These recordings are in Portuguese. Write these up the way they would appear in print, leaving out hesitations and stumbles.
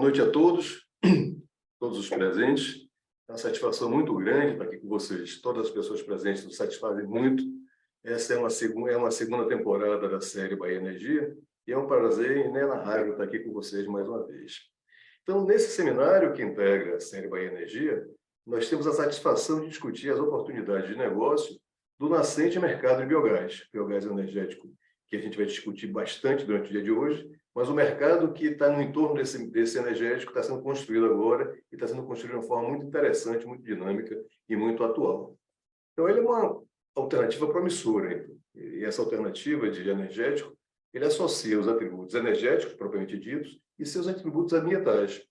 Boa noite a todos, todos os presentes. É uma satisfação muito grande estar aqui com vocês. Todas as pessoas presentes nos satisfazem muito. Essa é uma segunda temporada da série Bahia Energia e é um prazer inenarrável estar aqui com vocês mais uma vez. Então, nesse seminário que integra a série Bahia Energia, nós temos a satisfação de discutir as oportunidades de negócio do nascente mercado de biogás energético, que a gente vai discutir bastante durante o dia de hoje, mas o mercado que está no entorno desse energético está sendo construído agora e está sendo construído de uma forma muito interessante, muito dinâmica e muito atual. Então, ele é uma alternativa promissora. Então. E essa alternativa de energético, ele associa os atributos energéticos, propriamente ditos, e seus atributos ambientais.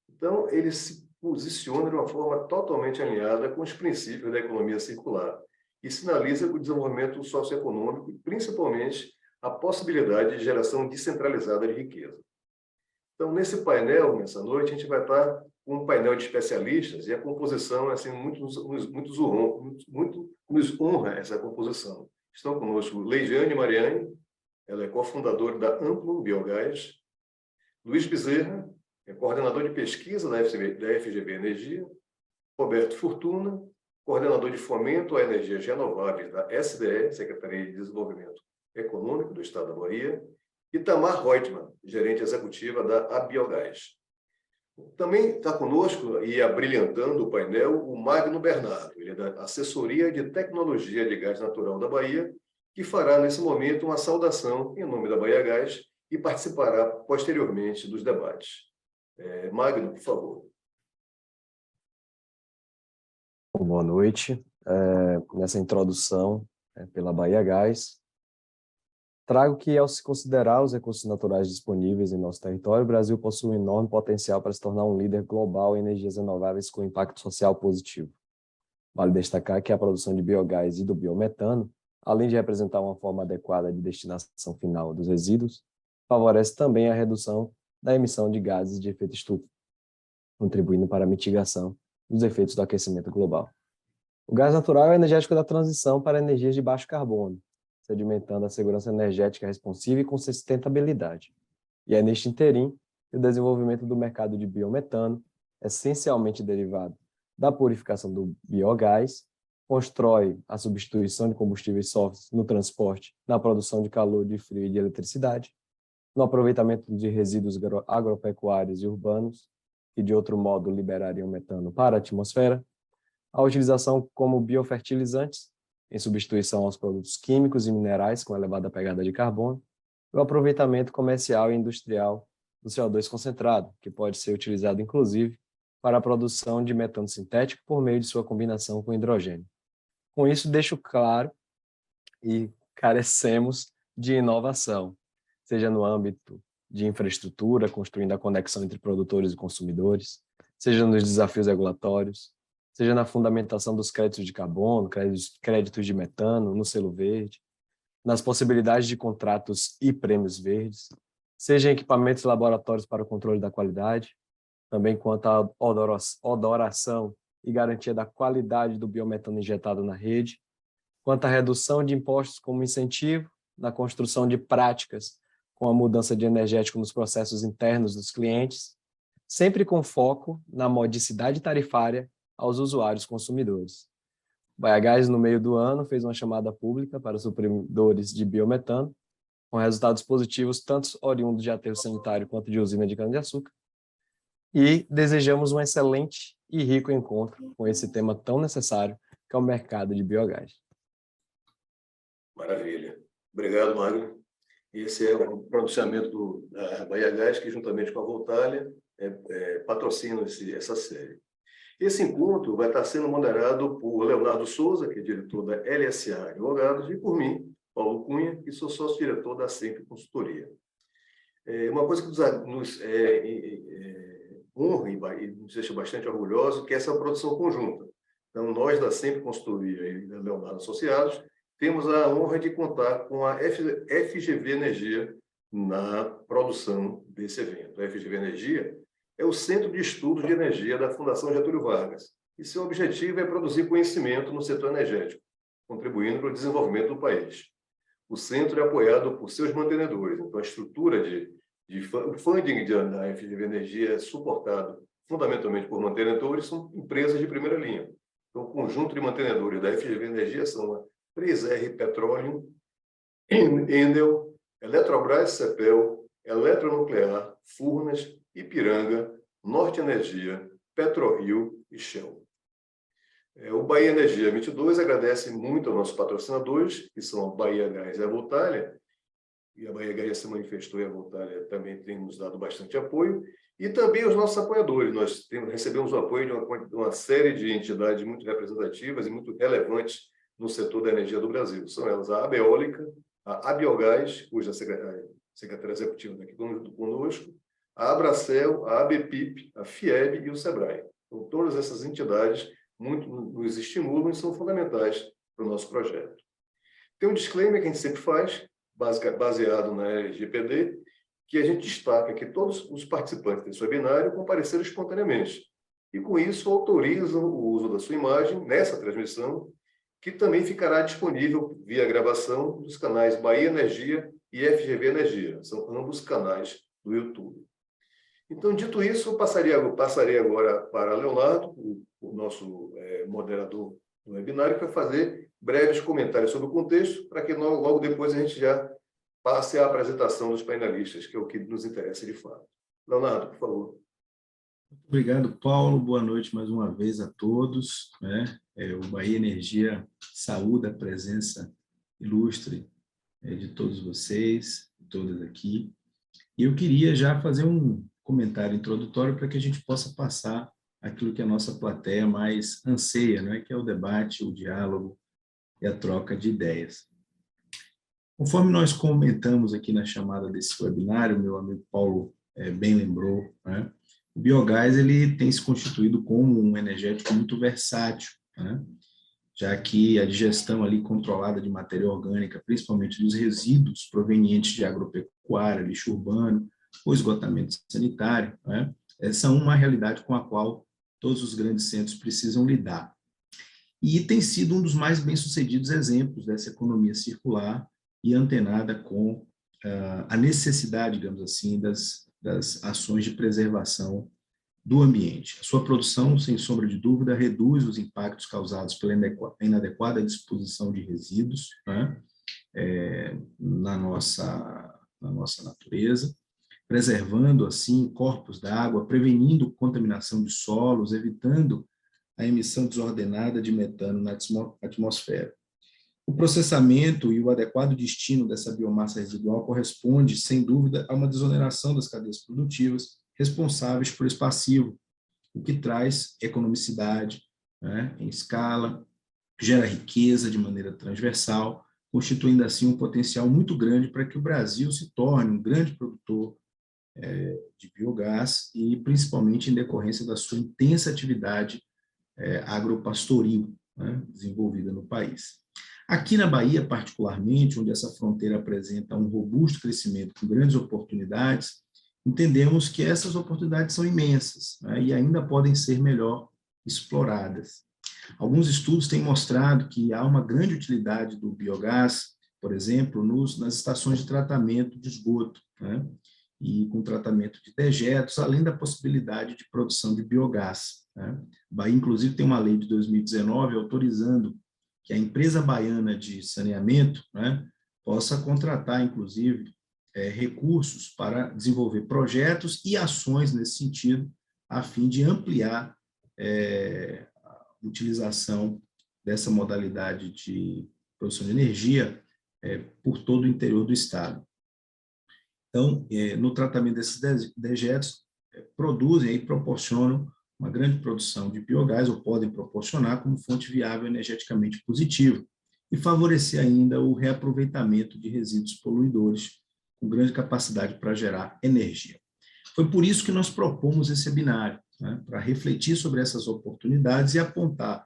Então, ele se posiciona de uma forma totalmente alinhada com os princípios da economia circular e sinaliza o desenvolvimento socioeconômico e, principalmente, a possibilidade de geração descentralizada de riqueza. Então, nesse painel, nessa noite, a gente vai estar com um painel de especialistas e a composição, assim, muito nos honra essa composição. Estão conosco Leidiane Mariani, ela é cofundadora da Amplo Biogás, Luiz Bezerra, é coordenador de pesquisa da FGV Energia, Roberto Fortuna, coordenador de fomento a energias renováveis da SDE, Secretaria de Desenvolvimento Econômico do Estado da Bahia, e Tamar Reutemann, gerente executiva da Abiogás. Também está conosco e abrilhantando o painel o Magno Bernardo, ele é da Assessoria de Tecnologia de Gás Natural da Bahia, que fará nesse momento uma saudação em nome da Bahia Gás e participará posteriormente dos debates. Magno, por favor. Boa noite. Nessa introdução pela Bahia Gás, trago que, ao se considerar os recursos naturais disponíveis em nosso território, o Brasil possui um enorme potencial para se tornar um líder global em energias renováveis com impacto social positivo. Vale destacar que a produção de biogás e do biometano, além de representar uma forma adequada de destinação final dos resíduos, favorece também a redução da emissão de gases de efeito estufa, contribuindo para a mitigação dos efeitos do aquecimento global. O gás natural é o energético da transição para energias de baixo carbono, sedimentando a segurança energética responsiva e com sustentabilidade. E é neste interim que o desenvolvimento do mercado de biometano, essencialmente derivado da purificação do biogás, constrói a substituição de combustíveis sólidos no transporte, na produção de calor, de frio e de eletricidade, no aproveitamento de resíduos agropecuários e urbanos, que de outro modo liberariam metano para a atmosfera, a utilização como biofertilizantes, em substituição aos produtos químicos e minerais com elevada pegada de carbono, e o aproveitamento comercial e industrial do CO2 concentrado, que pode ser utilizado, inclusive, para a produção de metano sintético por meio de sua combinação com hidrogênio. Com isso, deixo claro e carecemos de inovação, seja no âmbito de infraestrutura, construindo a conexão entre produtores e consumidores, seja nos desafios regulatórios, seja na fundamentação dos créditos de carbono, créditos de metano, no selo verde, nas possibilidades de contratos e prêmios verdes, seja em equipamentos e laboratórios para o controle da qualidade, também quanto à odoração e garantia da qualidade do biometano injetado na rede, quanto à redução de impostos como incentivo na construção de práticas com a mudança de energético nos processos internos dos clientes, sempre com foco na modicidade tarifária aos usuários consumidores. O Bahia Gás, no meio do ano, fez uma chamada pública para os supridores de biometano, com resultados positivos tanto oriundos de aterro sanitário quanto de usina de cana-de-açúcar, e desejamos um excelente e rico encontro com esse tema tão necessário, que é o mercado de biogás. Maravilha. Obrigado, Magno. Esse é o pronunciamento da Bahia Gás, que, juntamente com a Voltalia, patrocina essa série. Esse encontro vai estar sendo moderado por Leonardo Souza, que é diretor da LSA Advogados, e por mim, Paulo Cunha, que sou sócio-diretor da Sempre Consultoria. Uma coisa que nos honra e nos deixa bastante orgulhosos, que é essa produção conjunta. Então, nós da Sempre Consultoria e da Leonardo Associados temos a honra de contar com a FGV Energia na produção desse evento. A FGV Energia é o Centro de Estudos de Energia da Fundação Getúlio Vargas, e seu objetivo é produzir conhecimento no setor energético, contribuindo para o desenvolvimento do país. O centro é apoiado por seus mantenedores, então a estrutura de o funding da FGV Energia é suportado fundamentalmente por mantenedores, são empresas de primeira linha. Então, o conjunto de mantenedores da FGV Energia são a 3R Petroleum, Endel, Eletrobras Cepel, Eletronuclear, Furnas, Ipiranga, Norte Energia, PetroRio e Shell. O Bahia Energia 22 agradece muito aos nossos patrocinadores, que são a Bahia Gás e a Voltalia, e a Bahia Gás já se manifestou e a Voltalia também tem nos dado bastante apoio, e também os nossos apoiadores. Nós recebemos o apoio de uma série de entidades muito representativas e muito relevantes no setor da energia do Brasil. São elas a Abeólica, a Abiogás, cuja secretária executiva está aqui conosco, a Abracel, a ABPIP, a FIEB e o SEBRAE. Então, todas essas entidades muito nos estimulam e são fundamentais para o nosso projeto. Tem um disclaimer que a gente sempre faz, baseado na LGPD, que a gente destaca que todos os participantes desse webinário compareceram espontaneamente. E, com isso, autorizam o uso da sua imagem nessa transmissão, que também ficará disponível via gravação dos canais Bahia Energia e FGV Energia. São ambos canais do YouTube. Então, dito isso, eu passarei agora para Leonardo, o nosso moderador do webinário, que vai fazer breves comentários sobre o contexto, para que logo depois a gente já passe à apresentação dos painelistas, que é o que nos interessa de fato. Leonardo, por favor. Obrigado, Paulo. Boa noite mais uma vez a todos. O Bahia Energia saúda a presença ilustre de todos vocês, de todas aqui. E eu queria já fazer um comentário introdutório para que a gente possa passar aquilo que a nossa plateia mais anseia, que é o debate, o diálogo e a troca de ideias. Conforme nós comentamos aqui na chamada desse webinário, meu amigo Paulo bem lembrou, o biogás ele tem se constituído como um energético muito versátil, já que a digestão ali controlada de matéria orgânica, principalmente dos resíduos provenientes de agropecuária, lixo urbano ou esgotamento sanitário, são uma realidade com a qual todos os grandes centros precisam lidar. E tem sido um dos mais bem-sucedidos exemplos dessa economia circular e antenada com a necessidade, digamos assim, das ações de preservação do ambiente. A sua produção, sem sombra de dúvida, reduz os impactos causados pela inadequada disposição de resíduos na nossa natureza, preservando, assim, corpos d'água, prevenindo contaminação de solos, evitando a emissão desordenada de metano na atmosfera. O processamento e o adequado destino dessa biomassa residual corresponde, sem dúvida, a uma desoneração das cadeias produtivas responsáveis por esse passivo, o que traz economicidade em escala, gera riqueza de maneira transversal, constituindo assim um potencial muito grande para que o Brasil se torne um grande produtor de biogás e principalmente em decorrência da sua intensa atividade agropastoril desenvolvida no país. Aqui na Bahia, particularmente, onde essa fronteira apresenta um robusto crescimento com grandes oportunidades, entendemos que essas oportunidades são imensas e ainda podem ser melhor exploradas. Alguns estudos têm mostrado que há uma grande utilidade do biogás, por exemplo, nas estações de tratamento de esgoto, e com tratamento de dejetos, além da possibilidade de produção de biogás. A Bahia, inclusive, tem uma lei de 2019 autorizando que a empresa baiana de saneamento possa contratar, inclusive, recursos para desenvolver projetos e ações nesse sentido, a fim de ampliar a utilização dessa modalidade de produção de energia por todo o interior do estado. Então, no tratamento desses dejetos, produzem e proporcionam uma grande produção de biogás, ou podem proporcionar como fonte viável energeticamente positiva, e favorecer ainda o reaproveitamento de resíduos poluidores, com grande capacidade para gerar energia. Foi por isso que nós propomos esse webinário, para refletir sobre essas oportunidades e apontar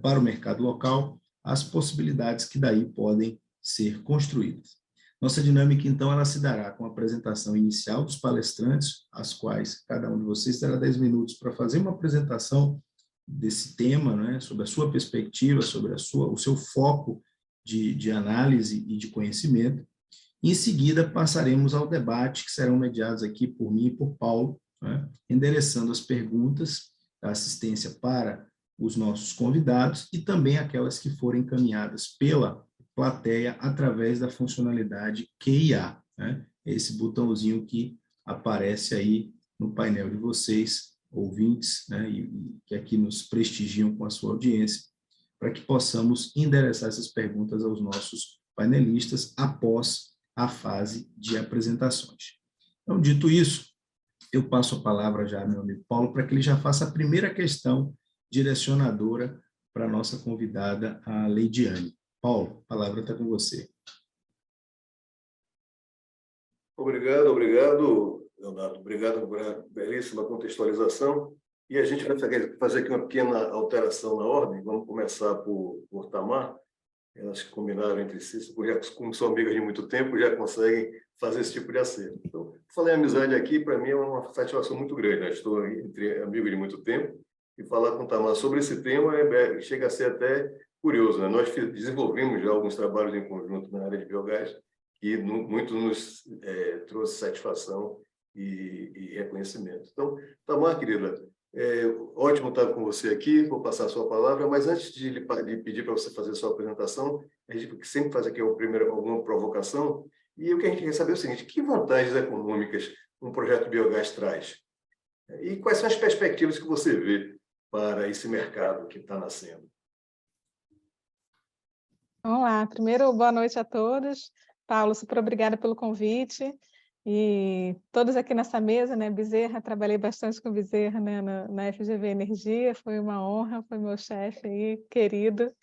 para o mercado local as possibilidades que daí podem ser construídas. Nossa dinâmica, então, ela se dará com a apresentação inicial dos palestrantes, as quais cada um de vocês terá 10 minutos para fazer uma apresentação desse tema, sobre a sua perspectiva, sobre o seu foco de análise e de conhecimento. Em seguida, passaremos ao debate, que serão mediados aqui por mim e por Paulo, né, endereçando as perguntas da assistência para os nossos convidados e também aquelas que forem encaminhadas pela plateia através da funcionalidade Q&A, né, esse botãozinho que aparece aí no painel de vocês, ouvintes, né, e que aqui nos prestigiam com a sua audiência, para que possamos endereçar essas perguntas aos nossos painelistas após a fase de apresentações. Então, dito isso, eu passo a palavra já ao meu amigo Paulo para que ele já faça a primeira questão direcionadora para a nossa convidada, a Leidiane. Paulo, a palavra está com você. Obrigado, Leonardo. Obrigado por a belíssima contextualização. E a gente vai fazer aqui uma pequena alteração na ordem. Vamos começar por Tamar. Elas combinaram entre si, como são amigas de muito tempo, já conseguem fazer esse tipo de acerto. Então, falei amizade aqui, para mim é uma satisfação muito grande, né? Estou entre amigos de muito tempo, e falar com o Tamar sobre esse tema chega a ser até curioso, né? Nós desenvolvemos já alguns trabalhos em conjunto na área de biogás, que muito nos trouxe satisfação e reconhecimento. Então, Tamar, querida, ótimo estar com você aqui, vou passar a sua palavra, mas antes de pedir para você fazer a sua apresentação, a gente sempre faz aqui alguma provocação, e o que a gente quer saber é o seguinte: que vantagens econômicas um projeto de biogás traz? E quais são as perspectivas que você vê para esse mercado que está nascendo? Vamos lá. Primeiro, boa noite a todos. Paulo, super obrigada pelo convite. E todos aqui nessa mesa, né, Bezerra, trabalhei bastante com Bezerra, né, na FGV Energia, foi uma honra, foi meu chefe aí, querido.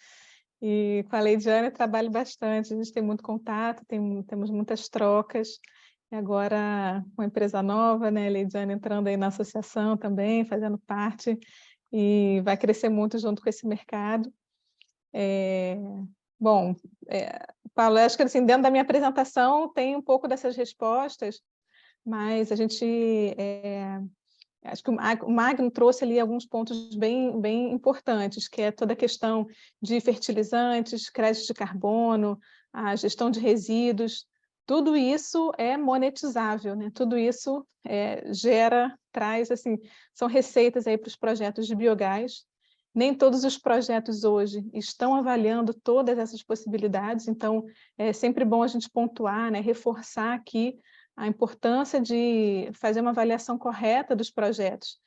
E com a Leidiane trabalho bastante, a gente tem muito contato, temos muitas trocas. E agora, com a empresa nova, né, a Leidiane entrando aí na associação também, fazendo parte, e vai crescer muito junto com esse mercado. Bom, Paulo, acho que assim, dentro da minha apresentação tem um pouco dessas respostas, mas a gente acho que o Magno trouxe ali alguns pontos bem importantes, que é toda a questão de fertilizantes, crédito de carbono, a gestão de resíduos. Tudo isso é monetizável, né? Tudo isso traz, assim, são receitas aí para os projetos de biogás. Nem todos os projetos hoje estão avaliando todas essas possibilidades, então é sempre bom a gente pontuar, né, reforçar aqui a importância de fazer uma avaliação correta dos projetos.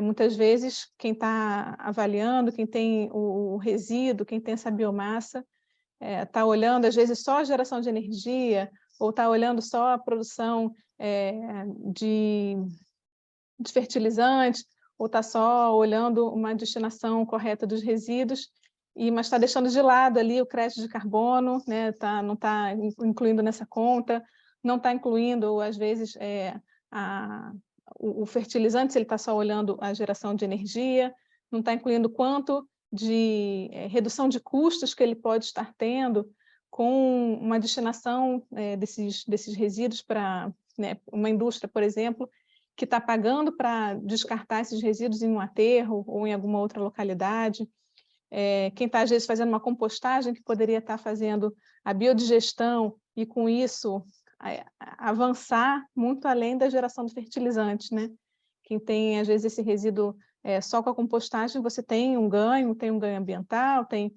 Muitas vezes, quem está avaliando, quem tem o resíduo, quem tem essa biomassa, está olhando, às vezes, só a geração de energia, ou está olhando só a produção de fertilizantes, ou está só olhando uma destinação correta dos resíduos, mas está deixando de lado ali o crédito de carbono, né? Não está incluindo nessa conta, não está incluindo, às vezes, o fertilizante, se ele está só olhando a geração de energia, não está incluindo quanto de redução de custos que ele pode estar tendo com uma destinação desses resíduos para, né, uma indústria, por exemplo, que está pagando para descartar esses resíduos em um aterro ou em alguma outra localidade. Quem está, às vezes, fazendo uma compostagem, que poderia estar fazendo a biodigestão e, com isso, avançar muito além da geração de fertilizantes, né? Quem tem, às vezes, esse resíduo só com a compostagem, você tem um ganho ambiental, tem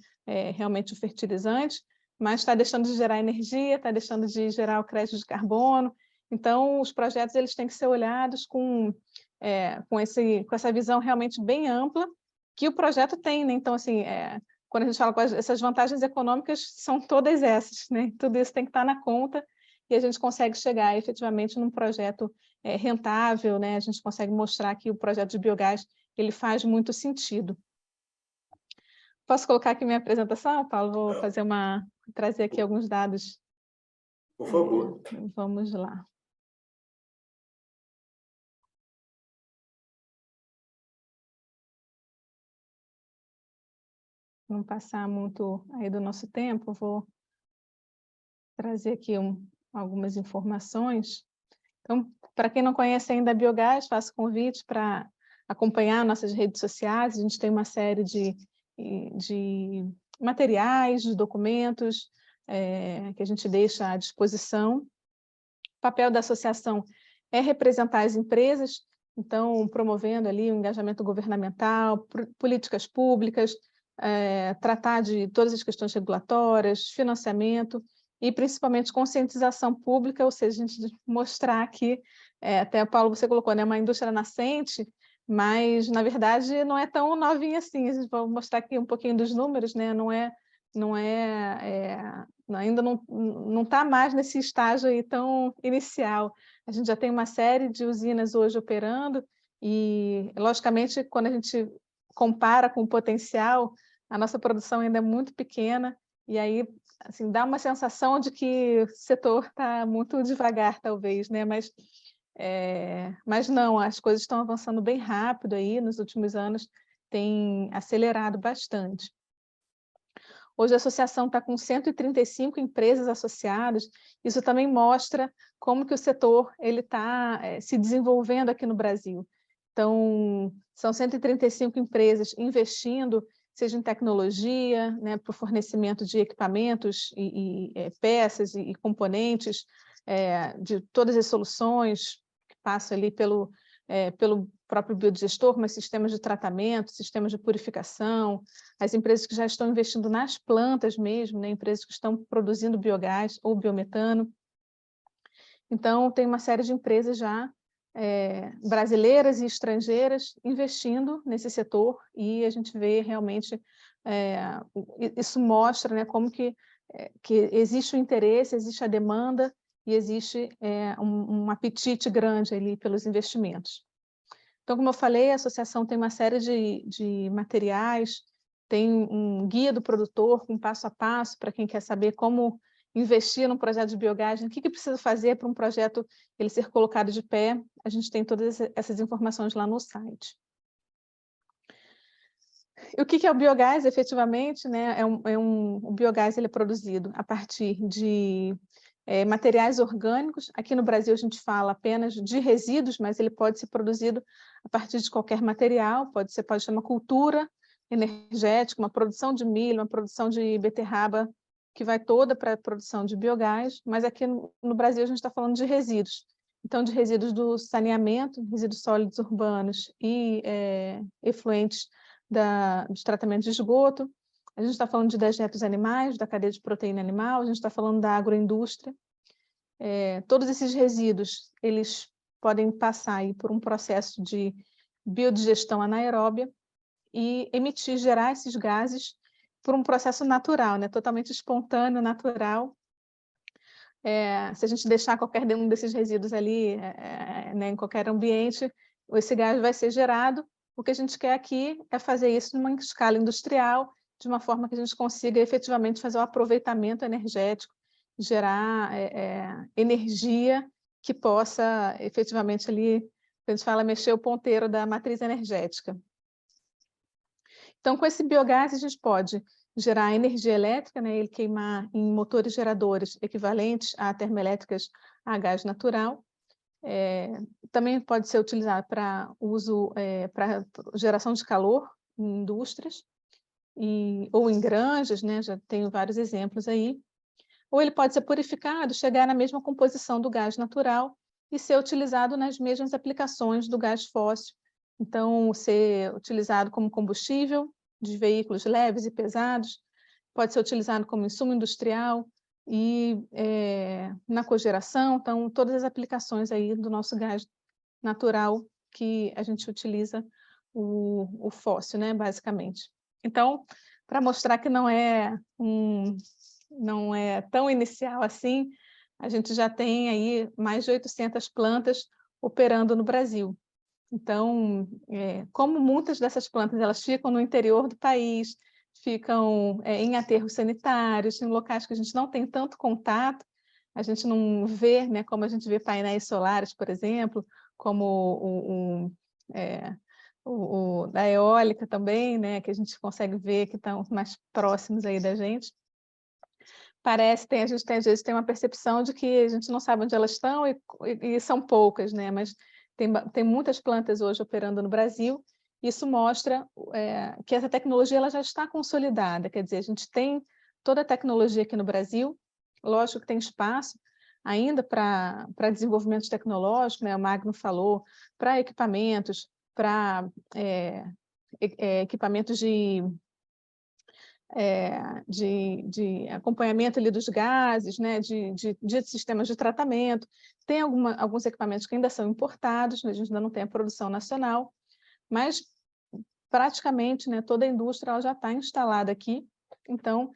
realmente o fertilizante, mas está deixando de gerar energia, está deixando de gerar o crédito de carbono. Então, os projetos eles têm que ser olhados com essa visão realmente bem ampla que o projeto tem, né? Então, assim, quando a gente fala com essas vantagens econômicas, são todas essas, né? Tudo isso tem que estar na conta e a gente consegue chegar efetivamente num projeto rentável, né? A gente consegue mostrar que o projeto de biogás ele faz muito sentido. Posso colocar aqui minha apresentação, Paulo? Vou trazer aqui alguns dados. Por favor. Vamos lá. Não passar muito aí do nosso tempo, vou trazer aqui algumas informações. Então, para quem não conhece ainda a Biogás, faço convite para acompanhar nossas redes sociais. A gente tem uma série de materiais, de documentos que a gente deixa à disposição. papel da associação é representar as empresas, então promovendo ali o engajamento governamental, políticas públicas, tratar de todas as questões regulatórias, financiamento e principalmente conscientização pública, ou seja, a gente mostrar que, até Paulo, você colocou, né, uma indústria nascente, mas na verdade não é tão novinha assim. A gente vai mostrar aqui um pouquinho dos números, né? Ainda não está mais nesse estágio aí tão inicial. A gente já tem uma série de usinas hoje operando e, logicamente, quando a gente compara com o potencial, a nossa produção ainda é muito pequena e aí assim, dá uma sensação de que o setor está muito devagar, talvez, né? Mas não, as coisas estão avançando bem rápido aí, nos últimos anos tem acelerado bastante. Hoje a associação está com 135 empresas associadas, isso também mostra como que o setor está se desenvolvendo aqui no Brasil. Então, são 135 empresas investindo, seja em tecnologia, né, para o fornecimento de equipamentos e peças e componentes, de todas as soluções, que passam ali pelo próprio biodigestor, mas sistemas de tratamento, sistemas de purificação, as empresas que já estão investindo nas plantas mesmo, né, empresas que estão produzindo biogás ou biometano. Então, tem uma série de empresas já brasileiras e estrangeiras investindo nesse setor e a gente vê realmente, isso mostra, né, como que existe o interesse, existe a demanda e existe um apetite grande ali pelos investimentos. Então, como eu falei, a associação tem uma série de materiais, tem um guia do produtor com passo a passo para quem quer saber como investir num projeto de biogás, o que precisa fazer para um projeto ele ser colocado de pé. A gente tem todas essas informações lá no site. E o que é o biogás, efetivamente, né? O biogás ele é produzido a partir de materiais orgânicos. Aqui no Brasil a gente fala apenas de resíduos, mas ele pode ser produzido a partir de qualquer material, pode ser uma cultura energética, uma produção de milho, uma produção de beterraba, que vai toda para a produção de biogás, mas aqui no Brasil a gente está falando de resíduos. Então, de resíduos do saneamento, resíduos sólidos urbanos e efluentes de tratamento de esgoto. A gente está falando de dejetos animais, da cadeia de proteína animal, a gente está falando da agroindústria. Todos esses resíduos, eles podem passar aí por um processo de biodigestão anaeróbia e gerar esses gases por um processo natural, né? Totalmente espontâneo, natural. Se a gente deixar qualquer um desses resíduos ali, né, em qualquer ambiente, esse gás vai ser gerado. O que a gente quer aqui é fazer isso numa escala industrial, de uma forma que a gente consiga efetivamente fazer o aproveitamento energético, gerar energia que possa efetivamente ali, a gente fala, mexer o ponteiro da matriz energética. Então, com esse biogás, a gente pode gerar energia elétrica, né, ele queimar em motores geradores equivalentes a termoelétricas a gás natural. Também pode ser utilizado para uso, para geração de calor em indústrias, ou em granjas, né, já tenho vários exemplos aí. Ou ele pode ser purificado, chegar na mesma composição do gás natural e ser utilizado nas mesmas aplicações do gás fóssil. Então, ser utilizado como combustível de veículos leves e pesados, pode ser utilizado como insumo industrial e na cogeração. Então, todas as aplicações aí do nosso gás natural que a gente utiliza o fóssil, né, basicamente. Então, para mostrar que não é tão inicial assim, a gente já tem aí mais de 800 plantas operando no Brasil. Então, como muitas dessas plantas elas ficam no interior do país, ficam em aterros sanitários, em locais que a gente não tem tanto contato, a gente não vê, né, como a gente vê painéis solares, por exemplo, como da eólica também, né, que a gente consegue ver que estão mais próximos aí da gente. A gente às vezes tem uma percepção de que a gente não sabe onde elas estão e são poucas, né? Mas tem muitas plantas hoje operando no Brasil. Isso mostra que essa tecnologia ela já está consolidada, quer dizer, a gente tem toda a tecnologia aqui no Brasil, lógico que tem espaço, ainda para desenvolvimento tecnológico, né? O Magno falou, para equipamentos, para equipamentos de acompanhamento ali dos gases, né, de sistemas de tratamento. Tem alguns equipamentos que ainda são importados, né, a gente ainda não tem a produção nacional, mas praticamente, né, toda a indústria ela já está instalada aqui. Então,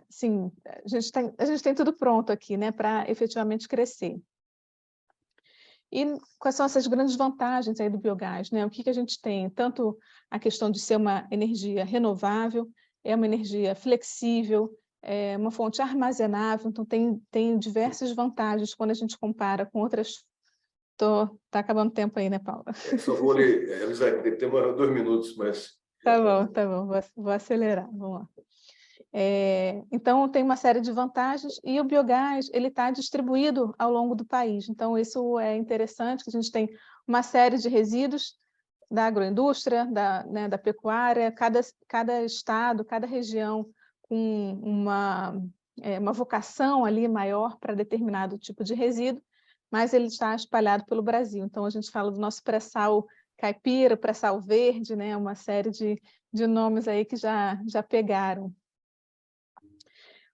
sim, a gente tem tudo pronto aqui, né, para efetivamente crescer. E quais são essas grandes vantagens aí do biogás, né? O que a gente tem? Tanto a questão de ser uma energia renovável, é uma energia flexível, é uma fonte armazenável, então tem diversas vantagens quando a gente compara com outras... Tá acabando o tempo aí, né, Paula? Só vou ler, avisar que tem 2 minutos, mas... Tá bom, vou acelerar, vamos lá. Então, tem uma série de vantagens e o biogás ele está distribuído ao longo do país. Então, isso é interessante, que a gente tem uma série de resíduos da agroindústria, da pecuária, cada estado, cada região com uma vocação ali maior para determinado tipo de resíduo, mas ele está espalhado pelo Brasil. Então, a gente fala do nosso pré-sal caipira, pré-sal verde, né? Uma série de nomes aí que já pegaram.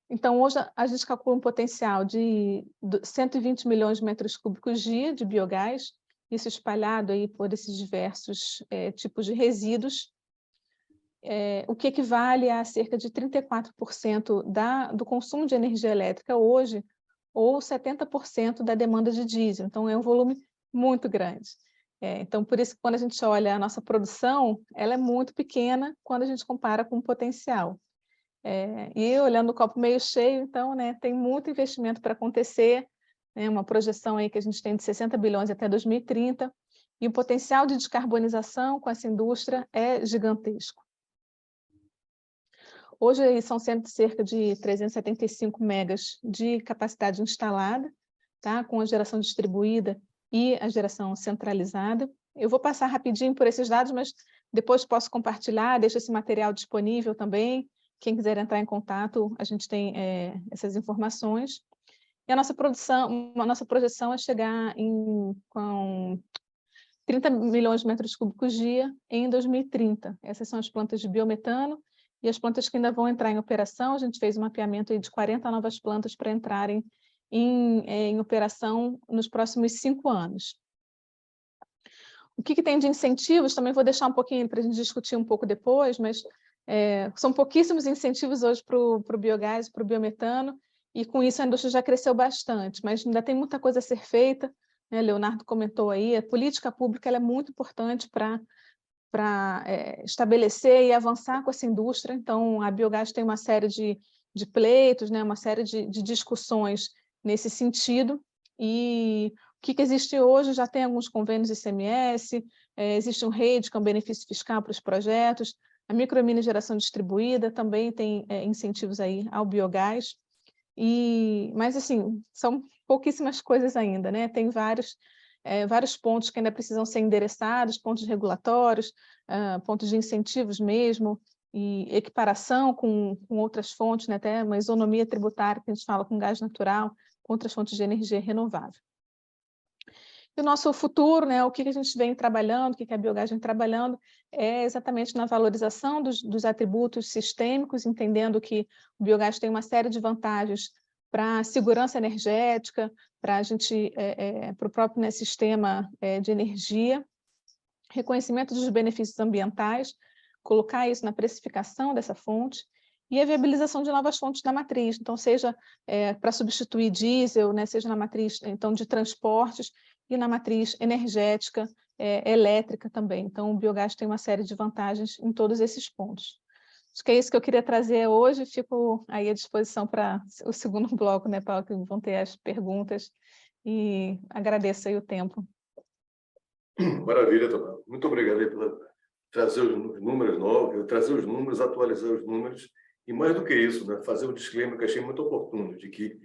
Então, hoje a gente calcula um potencial de 120 milhões de metros cúbicos dia de biogás, isso espalhado aí por esses diversos tipos de resíduos, o que equivale a cerca de 34% do consumo de energia elétrica hoje, ou 70% da demanda de diesel. Então, é um volume muito grande. Então, por isso que quando a gente olha a nossa produção, ela é muito pequena quando a gente compara com o potencial. E olhando o copo meio cheio, então, né, tem muito investimento para acontecer, né, uma projeção aí que a gente tem de 60 bilhões até 2030, e o potencial de descarbonização com essa indústria é gigantesco. Hoje são cerca de 375 megas de capacidade instalada, tá, com a geração distribuída e a geração centralizada. Eu vou passar rapidinho por esses dados, mas depois posso compartilhar, deixo esse material disponível também. Quem quiser entrar em contato, a gente tem essas informações. E a nossa projeção é chegar com 30 milhões de metros cúbicos dia em 2030. Essas são as plantas de biometano e as plantas que ainda vão entrar em operação. A gente fez um mapeamento aí de 40 novas plantas para entrarem em operação nos próximos 5 anos. O que tem de incentivos? Também vou deixar um pouquinho para a gente discutir um pouco depois, mas são pouquíssimos incentivos hoje para o biogás, para o biometano, e com isso a indústria já cresceu bastante, mas ainda tem muita coisa a ser feita, né? Leonardo comentou aí, a política pública ela é muito importante para estabelecer e avançar com essa indústria. Então, a biogás tem uma série de pleitos, né? Uma série de discussões nesse sentido, e o que existe hoje já tem alguns convênios ICMS, existe um REID, que é um benefício fiscal para os projetos, a micro e mini geração distribuída também tem incentivos aí ao biogás, mas assim, são pouquíssimas coisas ainda, né? Tem vários pontos que ainda precisam ser endereçados, pontos regulatórios, pontos de incentivos mesmo, e equiparação com outras fontes, né? Até uma isonomia tributária que a gente fala com gás natural, com outras fontes de energia renovável. E o nosso futuro, né, o que a gente vem trabalhando, o que a biogás vem trabalhando, é exatamente na valorização dos atributos sistêmicos, entendendo que o biogás tem uma série de vantagens para a segurança energética, para a gente, para o próprio, né, sistema de energia, reconhecimento dos benefícios ambientais, colocar isso na precificação dessa fonte, e a viabilização de novas fontes na matriz, então seja para substituir diesel, né, seja na matriz então de transportes e na matriz energética, elétrica também. Então o biogás tem uma série de vantagens em todos esses pontos. Acho que é isso que eu queria trazer hoje, fico aí à disposição para o segundo bloco, né, Paulo, que vão ter as perguntas, e agradeço aí o tempo. Maravilha, Tomás. Muito obrigado aí por trazer os números novos, trazer os números, atualizar os números, e mais do que isso, né, fazer o disclaimer que achei muito oportuno, de que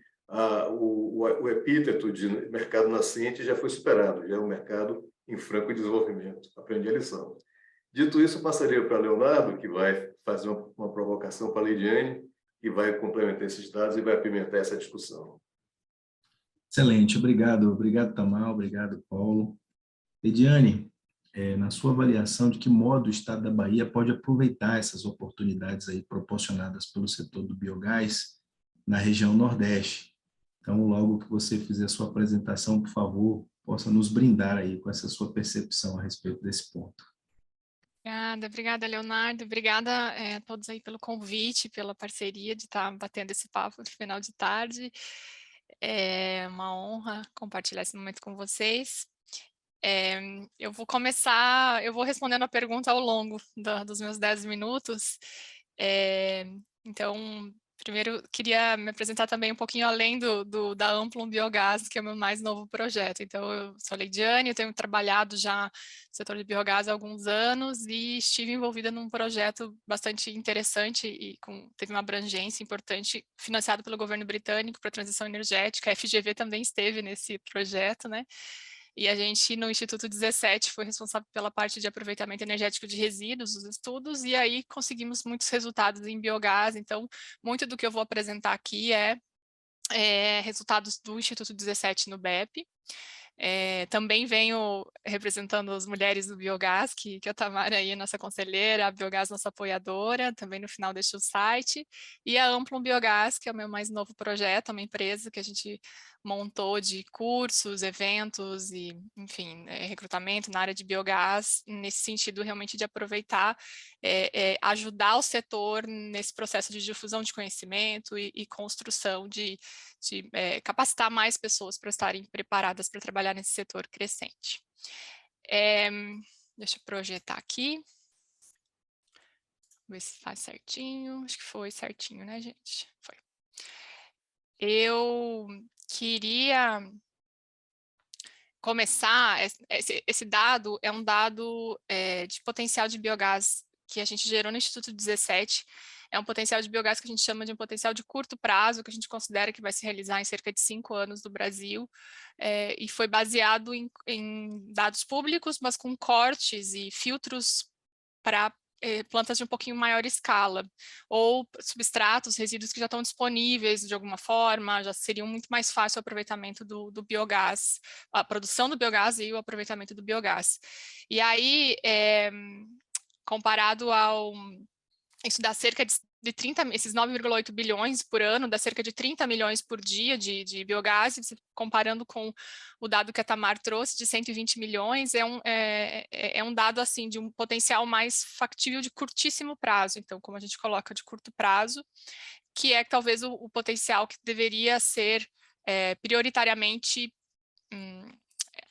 o epíteto de mercado nascente já foi superado, já é um mercado em franco desenvolvimento. Aprendi a lição. Dito isso, passaria para Leonardo, que vai fazer uma provocação para a Leidiane, que vai complementar esses dados e vai apimentar essa discussão. Excelente, obrigado, Tamar, obrigado, Paulo. Ediane, na sua avaliação, de que modo o Estado da Bahia pode aproveitar essas oportunidades aí proporcionadas pelo setor do biogás na região Nordeste? Então, logo que você fizer a sua apresentação, por favor, possa nos brindar aí com essa sua percepção a respeito desse ponto. Obrigada, Leonardo. Obrigada a todos aí pelo convite, pela parceria de estar batendo esse papo no final de tarde. É uma honra compartilhar esse momento com vocês. Eu vou respondendo a pergunta ao longo dos meus 10 minutos. Então, primeiro, queria me apresentar também um pouquinho além da Amplum Biogás, que é o meu mais novo projeto. Então, eu sou Leidiane, eu tenho trabalhado já no setor de biogás há alguns anos e estive envolvida num projeto bastante interessante e teve uma abrangência importante, financiado pelo governo britânico para a transição energética. A FGV também esteve nesse projeto, né? E a gente, no Instituto 17, foi responsável pela parte de aproveitamento energético de resíduos, os estudos, e aí conseguimos muitos resultados em biogás. Então, muito do que eu vou apresentar aqui é resultados do Instituto 17 no BEP. Também venho representando as mulheres do biogás, que a Tamara aí é nossa conselheira, a Biogás nossa apoiadora, também no final deixo o site, e a Amplum Biogás, que é o meu mais novo projeto, uma empresa que a gente montou de cursos, eventos e, enfim, recrutamento na área de biogás, nesse sentido realmente de aproveitar, ajudar o setor nesse processo de difusão de conhecimento e construção de capacitar mais pessoas para estarem preparadas para trabalhar nesse setor crescente. Deixa eu projetar aqui. Ver se faz certinho. Acho que foi certinho, né, gente? Foi. Eu queria começar, esse dado é um dado de potencial de biogás que a gente gerou no Instituto 17, é um potencial de biogás que a gente chama de um potencial de curto prazo, que a gente considera que vai se realizar em cerca de 5 anos no Brasil, e foi baseado em dados públicos, mas com cortes e filtros para plantas de um pouquinho maior escala, ou substratos, resíduos que já estão disponíveis de alguma forma, já seriam muito mais fácil o aproveitamento do biogás, a produção do biogás e o aproveitamento do biogás. E aí, comparado ao... Isso dá cerca de 30, esses 9,8 bilhões por ano, dá cerca de 30 milhões por dia de biogás, comparando com o dado que a Tamar trouxe, de 120 milhões, é um dado assim de um potencial mais factível de curtíssimo prazo. Então, como a gente coloca de curto prazo, que é talvez o potencial que deveria ser prioritariamente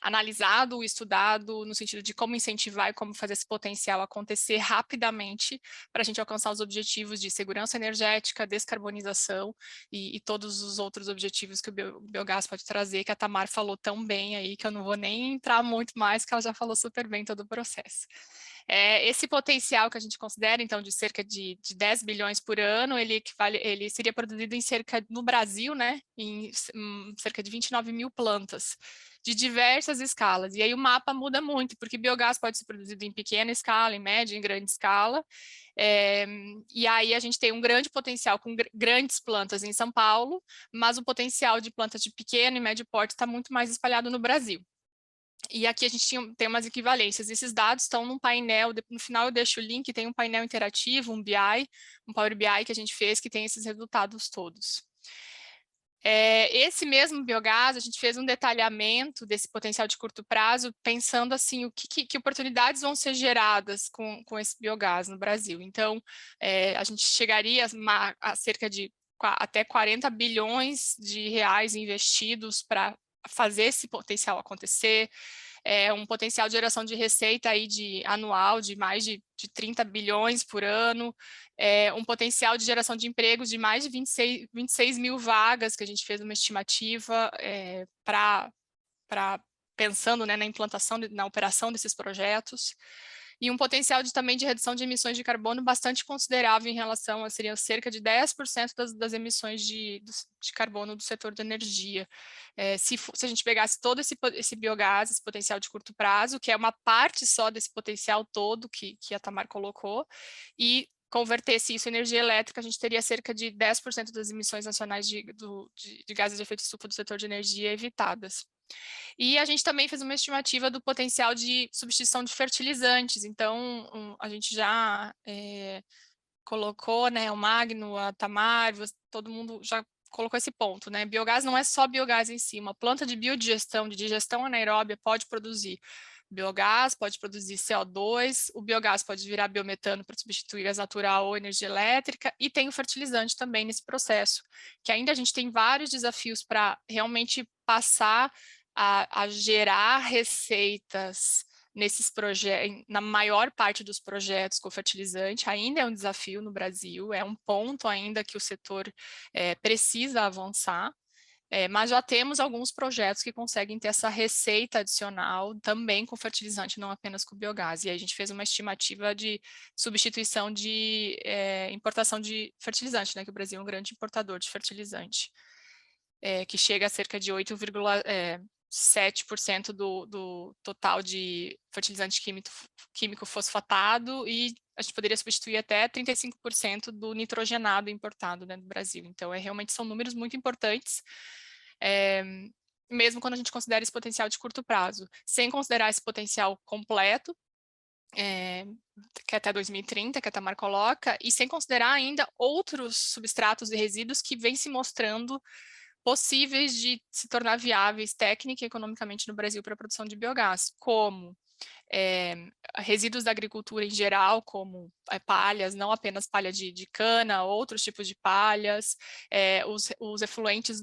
analisado, estudado, no sentido de como incentivar e como fazer esse potencial acontecer rapidamente para a gente alcançar os objetivos de segurança energética, descarbonização e todos os outros objetivos que o biogás pode trazer, que a Tamar falou tão bem aí, que eu não vou nem entrar muito mais, que ela já falou super bem todo o processo. Esse potencial que a gente considera, então, de cerca de 10 bilhões por ano, ele seria produzido no Brasil, né, em cerca de 29 mil plantas, de diversas escalas. E aí o mapa muda muito, porque biogás pode ser produzido em pequena escala, em média, em grande escala. E aí a gente tem um grande potencial com grandes plantas em São Paulo, mas o potencial de plantas de pequeno e médio porte está muito mais espalhado no Brasil. E aqui a gente tem umas equivalências. Esses dados estão num painel, no final eu deixo o link, tem um painel interativo, um BI, um Power BI que a gente fez, que tem esses resultados todos. Esse mesmo biogás, a gente fez um detalhamento desse potencial de curto prazo, pensando assim, que oportunidades vão ser geradas com esse biogás no Brasil. Então, a gente chegaria a cerca de até 40 bilhões de reais investidos para fazer esse potencial acontecer, um potencial de geração de receita aí anual de mais de 30 bilhões por ano, um potencial de geração de empregos de mais de 26 mil vagas, que a gente fez uma estimativa pensando, né, na implantação, na operação desses projetos, e um potencial também de redução de emissões de carbono bastante considerável em relação a, seriam cerca de 10% das emissões de carbono do setor da energia. Se a gente pegasse todo esse biogás, esse potencial de curto prazo, que é uma parte só desse potencial todo que a Tamar colocou, e convertesse isso em energia elétrica, a gente teria cerca de 10% das emissões nacionais de gases de efeito estufa do setor de energia evitadas. E a gente também fez uma estimativa do potencial de substituição de fertilizantes, então a gente já colocou, né, o Magno, a Tamar, todo mundo já colocou esse ponto, né? Biogás não é só biogás em si, uma planta de biodigestão, de digestão anaeróbia, pode produzir biogás, pode produzir CO2, o biogás pode virar biometano para substituir gás natural ou energia elétrica, e tem o fertilizante também nesse processo, que ainda a gente tem vários desafios para realmente passar a gerar receitas nesses projetos, na maior parte dos projetos com fertilizante, ainda é um desafio no Brasil, é um ponto ainda que o setor precisa avançar, mas já temos alguns projetos que conseguem ter essa receita adicional também com fertilizante, não apenas com biogás. E aí a gente fez uma estimativa de substituição de importação de fertilizante, né, que o Brasil é um grande importador de fertilizante, que chega a cerca de 8,7% do total de fertilizante químico fosfatado, e a gente poderia substituir até 35% do nitrogenado importado, né, do Brasil. Então, realmente são números muito importantes, mesmo quando a gente considera esse potencial de curto prazo. Sem considerar esse potencial completo, que é até 2030, que a Tamar coloca, e sem considerar ainda outros substratos e resíduos que vêm se mostrando possíveis de se tornar viáveis técnica e economicamente no Brasil para a produção de biogás, como resíduos da agricultura em geral, como palhas, não apenas palha de cana, outros tipos de palhas, os efluentes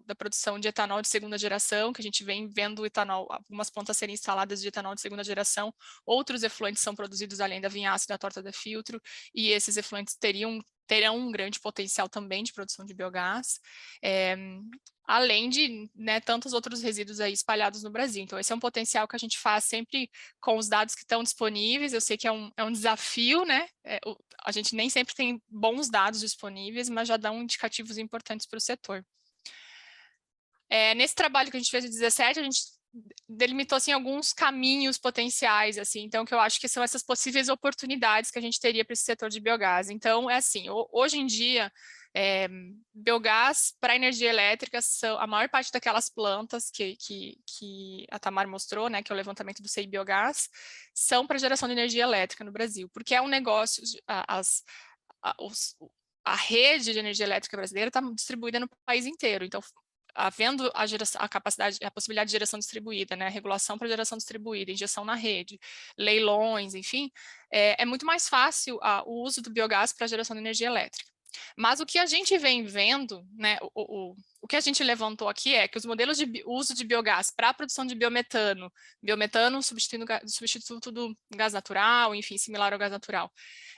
da produção de etanol de segunda geração, que a gente vem vendo etanol, algumas plantas serem instaladas de etanol de segunda geração, outros efluentes são produzidos além da vinhaça e da torta de filtro, e esses efluentes terão um grande potencial também de produção de biogás, além de, né, tantos outros resíduos aí espalhados no Brasil. Então, esse é um potencial que a gente faz sempre com os dados que estão disponíveis. Eu sei que é um desafio, né? A gente nem sempre tem bons dados disponíveis, mas já dão indicativos importantes para o setor. Nesse trabalho que a gente fez em 2017, a gente delimitou assim, alguns caminhos potenciais, assim, então, que eu acho que são essas possíveis oportunidades que a gente teria para esse setor de biogás. Então, assim, hoje em dia, biogás para energia elétrica, a maior parte daquelas plantas que a Tamar mostrou, né, que é o levantamento do CI Biogás, são para geração de energia elétrica no Brasil, porque é um negócio, a rede de energia elétrica brasileira está distribuída no país inteiro, então, havendo a possibilidade de geração distribuída, né, regulação para geração distribuída, injeção na rede, leilões, enfim, é muito mais fácil o uso do biogás para geração de energia elétrica. Mas o que a gente vem vendo, né, o que a gente levantou aqui é que os modelos de uso de biogás para a produção de biometano substituto do gás natural, enfim, similar ao gás natural,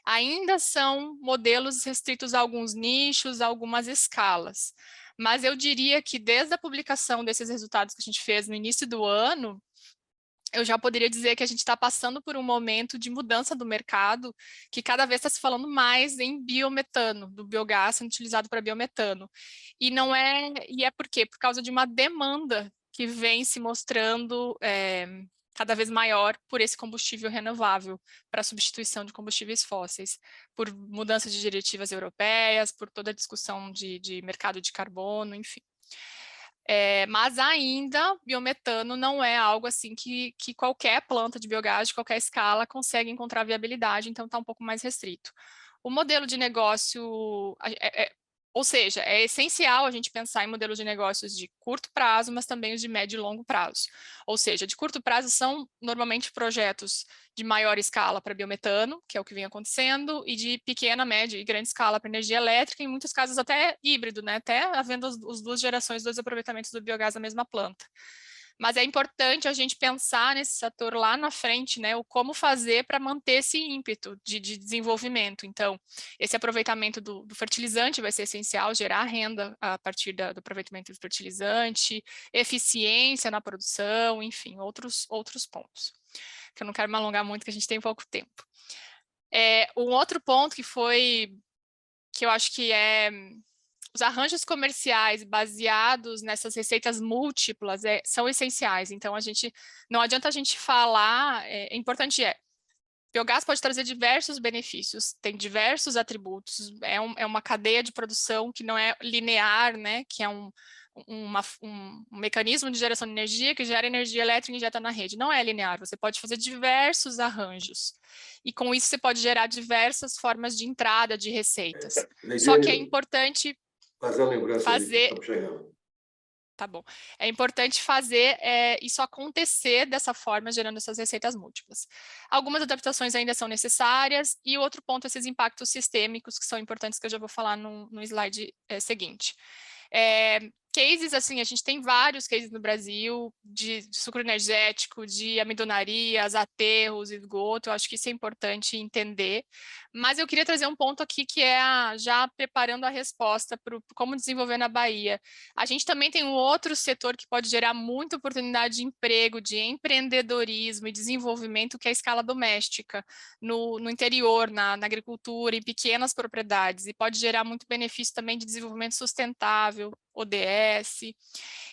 ainda são modelos restritos a alguns nichos, a algumas escalas. Mas eu diria que desde a publicação desses resultados que a gente fez no início do ano, eu já poderia dizer que a gente está passando por um momento de mudança do mercado, que cada vez está se falando mais em biometano, do biogás sendo utilizado para biometano. E é por quê? Por causa de uma demanda que vem se mostrando cada vez maior por esse combustível renovável, para substituição de combustíveis fósseis, por mudança de diretivas europeias, por toda a discussão de mercado de carbono, enfim. Mas ainda, biometano não é algo assim que qualquer planta de biogás, de qualquer escala, consegue encontrar viabilidade, então está um pouco mais restrito. O modelo de negócio, ou seja, é essencial a gente pensar em modelos de negócios de curto prazo, mas também os de médio e longo prazo. Ou seja, de curto prazo são normalmente projetos de maior escala para biometano, que é o que vem acontecendo, e de pequena, média e grande escala para energia elétrica, em muitos casos até híbrido, né? Até havendo as duas gerações, dois aproveitamentos do biogás na mesma planta. Mas é importante a gente pensar nesse setor lá na frente, né, o como fazer para manter esse ímpeto de desenvolvimento. Então, esse aproveitamento do fertilizante vai ser essencial, gerar renda a partir do aproveitamento do fertilizante, eficiência na produção, enfim, outros pontos, que eu não quero me alongar muito, que a gente tem pouco tempo. Um outro ponto que eu acho que os arranjos comerciais baseados nessas receitas múltiplas são essenciais. Então, não adianta a gente falar, importante Biogás pode trazer diversos benefícios, tem diversos atributos, é uma cadeia de produção que não é linear, né? Que é um mecanismo de geração de energia que gera energia elétrica e injeta na rede. Não é linear, você pode fazer diversos arranjos. E com isso você pode gerar diversas formas de entrada de receitas. Só que é importante fazer a lembrança fazer... Estamos chegando. Tá bom. É importante fazer isso acontecer dessa forma, gerando essas receitas múltiplas. Algumas adaptações ainda são necessárias, e o outro ponto, esses impactos sistêmicos, que são importantes, que eu já vou falar no slide seguinte. Cases, assim, a gente tem vários cases no Brasil de sucro energético, de amendoinarias, aterros, esgoto, eu acho que isso é importante entender. Mas eu queria trazer um ponto aqui que é já preparando a resposta para como desenvolver na Bahia. A gente também tem um outro setor que pode gerar muita oportunidade de emprego, de empreendedorismo e desenvolvimento, que é a escala doméstica, no interior, na agricultura, em pequenas propriedades, e pode gerar muito benefício também de desenvolvimento sustentável, ODS.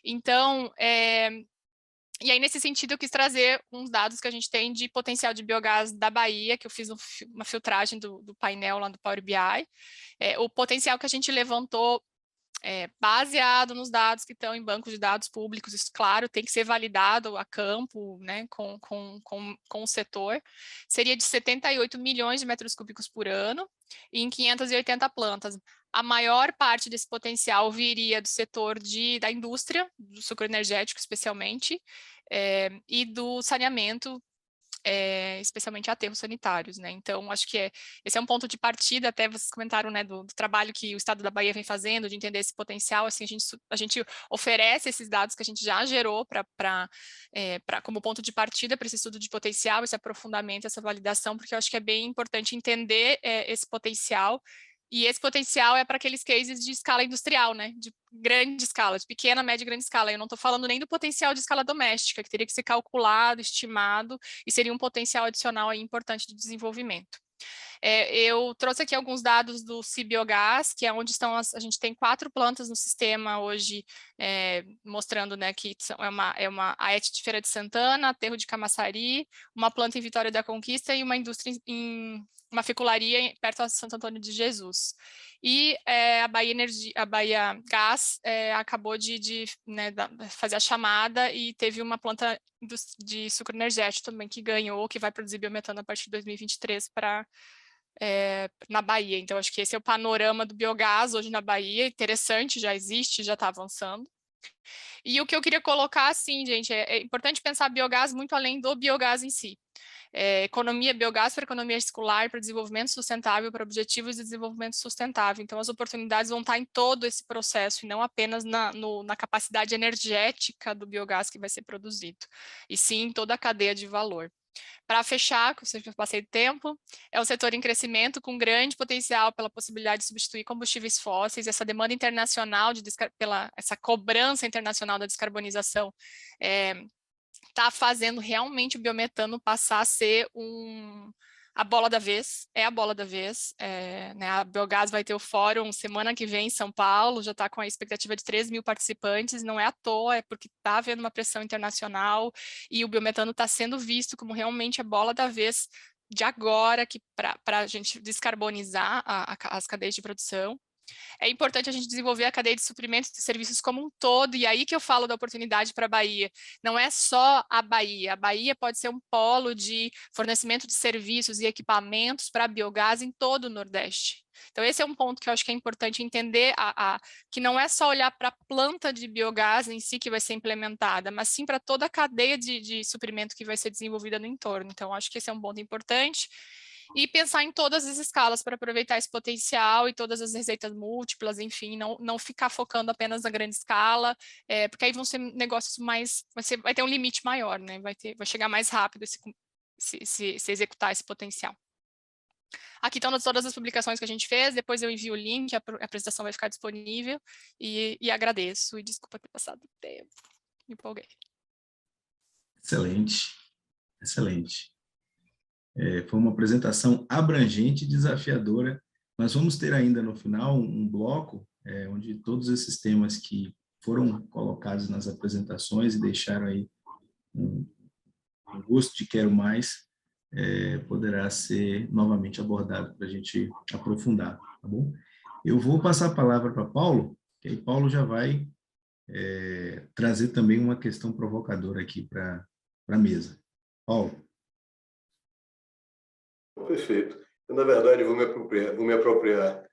Então, e aí, nesse sentido, eu quis trazer uns dados que a gente tem de potencial de biogás da Bahia, que eu fiz uma filtragem do painel lá do Power BI. O potencial que a gente levantou, baseado nos dados que estão em bancos de dados públicos, isso, claro, tem que ser validado a campo, né, com o setor, seria de 78 milhões de metros cúbicos por ano, e em 580 plantas. A maior parte desse potencial viria do setor da indústria, do sucro energético especialmente, e do saneamento, especialmente aterros sanitários, né? Então, acho que esse é um ponto de partida, até vocês comentaram, né, do trabalho que o Estado da Bahia vem fazendo, de entender esse potencial, assim, a gente oferece esses dados que a gente já gerou como ponto de partida para esse estudo de potencial, esse aprofundamento, essa validação, porque eu acho que é bem importante entender esse potencial. E esse potencial é para aqueles cases de escala industrial, né? De grande escala, de pequena, média e grande escala. Eu não estou falando nem do potencial de escala doméstica, que teria que ser calculado, estimado, e seria um potencial adicional aí importante de desenvolvimento. Eu trouxe aqui alguns dados do Cibiogás, que é onde estão a gente tem 4 plantas no sistema hoje, mostrando, né, que é uma AET de Feira de Santana, aterro de Camaçari, uma planta em Vitória da Conquista e uma indústria uma fecularia perto de Santo Antônio de Jesus. E a Bahia Gás acabou de né, fazer a chamada, e teve uma planta de sucro energético também que ganhou, que vai produzir biometano a partir de 2023 na Bahia. Então, acho que esse é o panorama do biogás hoje na Bahia, interessante, já existe, já está avançando. E o que eu queria colocar, assim, gente, é importante pensar biogás muito além do biogás em si. Economia biogás para economia circular, para desenvolvimento sustentável, para objetivos de desenvolvimento sustentável. Então, as oportunidades vão estar em todo esse processo, e não apenas na capacidade energética do biogás que vai ser produzido, e sim em toda a cadeia de valor. Para fechar, que eu passei do tempo, é um setor em crescimento com grande potencial pela possibilidade de substituir combustíveis fósseis. Essa demanda internacional, essa cobrança internacional da descarbonização, está fazendo realmente o biometano passar a ser a bola da vez, a bola da vez. Né, a Biogás vai ter o fórum semana que vem em São Paulo, já está com a expectativa de 3 mil participantes, não é à toa, é porque está havendo uma pressão internacional, e o biometano está sendo visto como realmente a bola da vez de agora, para a gente descarbonizar as cadeias de produção. É importante a gente desenvolver a cadeia de suprimentos e serviços como um todo, e aí que eu falo da oportunidade para a Bahia. Não é só a Bahia pode ser um polo de fornecimento de serviços e equipamentos para biogás em todo o Nordeste. Então, esse é um ponto que eu acho que é importante entender, que não é só olhar para a planta de biogás em si que vai ser implementada, mas sim para toda a cadeia de suprimento que vai ser desenvolvida no entorno. Então, acho que esse é um ponto importante. E pensar em todas as escalas para aproveitar esse potencial e todas as receitas múltiplas, enfim, não ficar focando apenas na grande escala, porque aí vão ser negócios vai ter um limite maior, né? Vai chegar mais rápido se executar esse potencial. Aqui estão todas as publicações que a gente fez, depois eu envio o link, a apresentação vai ficar disponível, e agradeço, e desculpa ter passado o tempo, me empolguei. Excelente, excelente. Foi uma apresentação abrangente e desafiadora. Nós vamos ter ainda no final um bloco onde todos esses temas que foram colocados nas apresentações e deixaram aí um gosto de quero mais, poderá ser novamente abordado para a gente aprofundar, tá bom? Eu vou passar a palavra para Paulo, que aí Paulo já vai trazer também uma questão provocadora aqui para a mesa. Paulo. Perfeito. Eu, na verdade, vou me apropriar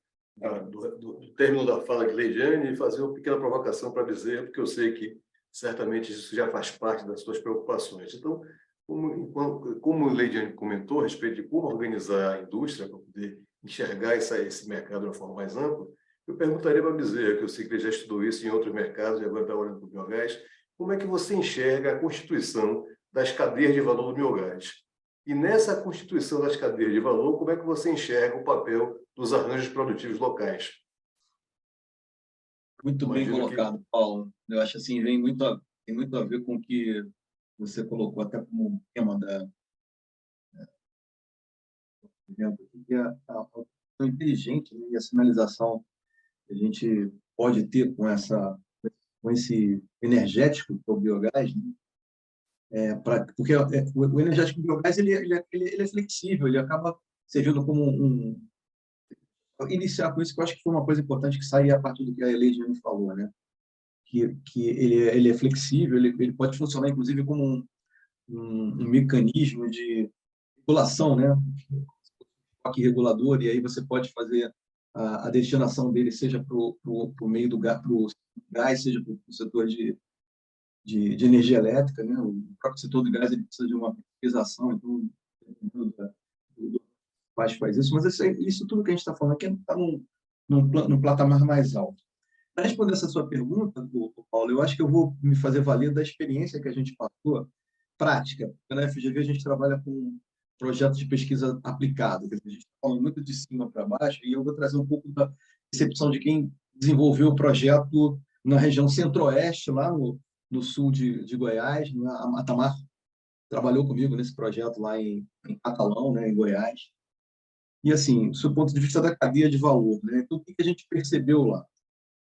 do término da fala de Leidiane e fazer uma pequena provocação para Bezerra, porque eu sei que certamente isso já faz parte das suas preocupações. Então, como o Leidiane comentou a respeito de como organizar a indústria para poder enxergar esse mercado de uma forma mais ampla, eu perguntaria para Bezerra, que eu sei que ele já estudou isso em outros mercados e agora está olhando para o biogás, como é que você enxerga a constituição das cadeias de valor do biogás? E nessa constituição das cadeias de valor, como é que você enxerga o papel dos arranjos produtivos locais? Muito bem colocado, Paulo. Eu acho assim, tem muito a ver com o que você colocou até como tema que é a produção inteligente, né, e a sinalização que a gente pode ter com esse energético que é o biogás, né? Porque o energético do biogás ele é flexível, ele acaba servindo como iniciar com isso, que eu acho que foi uma coisa importante que saiu a partir do que a Leidiane falou, né? Que ele é flexível, ele pode funcionar, inclusive, como um mecanismo de regulação, né? Aqui regulador, e aí você pode fazer a destinação dele, seja para o meio do gás, seja para o setor de energia elétrica, né? O próprio setor do gás ele precisa de uma pesquisação, então faz isso, mas isso tudo que a gente está falando aqui está num patamar mais alto. Para responder essa sua pergunta, Paulo, eu acho que eu vou me fazer valer da experiência que a gente passou, prática. Na FGV a gente trabalha com projetos de pesquisa aplicada, a gente fala muito de cima para baixo, e eu vou trazer um pouco da percepção de quem desenvolveu o projeto na região centro-oeste, lá no sul de Goiás. A Tamar trabalhou comigo nesse projeto lá em Catalão, né, em Goiás. E, assim, do ponto de vista da cadeia de valor, né? Então, o que a gente percebeu lá?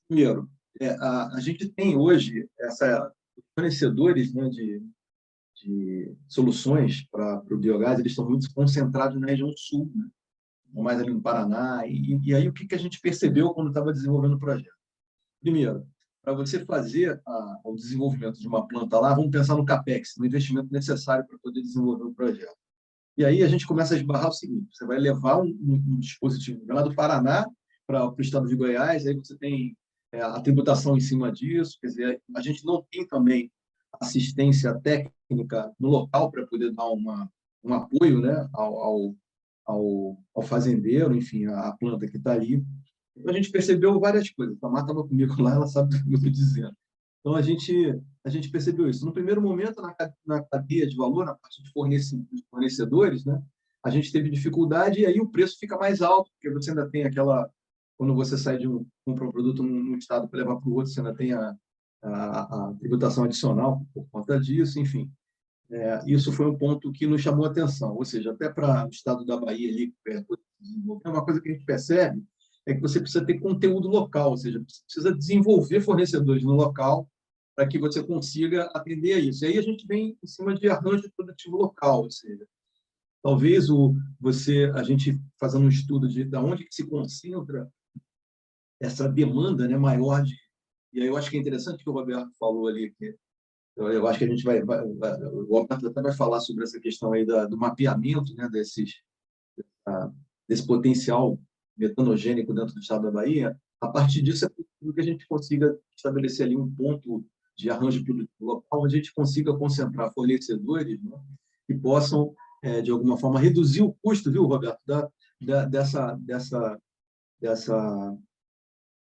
Primeiro, a gente tem hoje fornecedores, né, de soluções para o biogás, eles estão muito concentrados na região sul, né? Mais ali no Paraná. E aí, o que a gente percebeu quando estava desenvolvendo o projeto? Primeiro, para você fazer o desenvolvimento de uma planta lá, vamos pensar no CAPEX, no investimento necessário para poder desenvolver o projeto. E aí a gente começa a esbarrar o seguinte: você vai levar um dispositivo lá do Paraná para o estado de Goiás, aí você tem a tributação em cima disso, quer dizer, a gente não tem também assistência técnica no local para poder dar um apoio, né, ao fazendeiro, enfim, à planta que está ali. Então, a gente percebeu várias coisas. A Tamar estava comigo lá, ela sabe o que eu estou dizendo. Então, a gente percebeu isso. No primeiro momento, na cadeia de valor, na parte de fornecedores, né, a gente teve dificuldade e aí o preço fica mais alto, porque você ainda tem aquela... Quando você sai compra um produto num estado para levar para o outro, você ainda tem a tributação adicional por conta disso, enfim. Isso foi um ponto que nos chamou a atenção. Ou seja, até para o estado da Bahia, ali, é uma coisa que a gente percebe, é que você precisa ter conteúdo local, ou seja, você precisa desenvolver fornecedores no local para que você consiga atender a isso. E aí a gente vem em cima de arranjo produtivo local, ou seja, talvez a gente fazendo um estudo de onde que se concentra essa demanda, né, maior e aí eu acho que é interessante que o Roberto falou ali, que eu acho que a gente o Roberto até vai falar sobre essa questão aí do mapeamento, né, desse potencial metanogênico dentro do estado da Bahia. A partir disso, é possível que a gente consiga estabelecer ali um ponto de arranjo produtivo local, onde a gente consiga concentrar fornecedores, né, que possam, de alguma forma, reduzir o custo, viu, Roberto,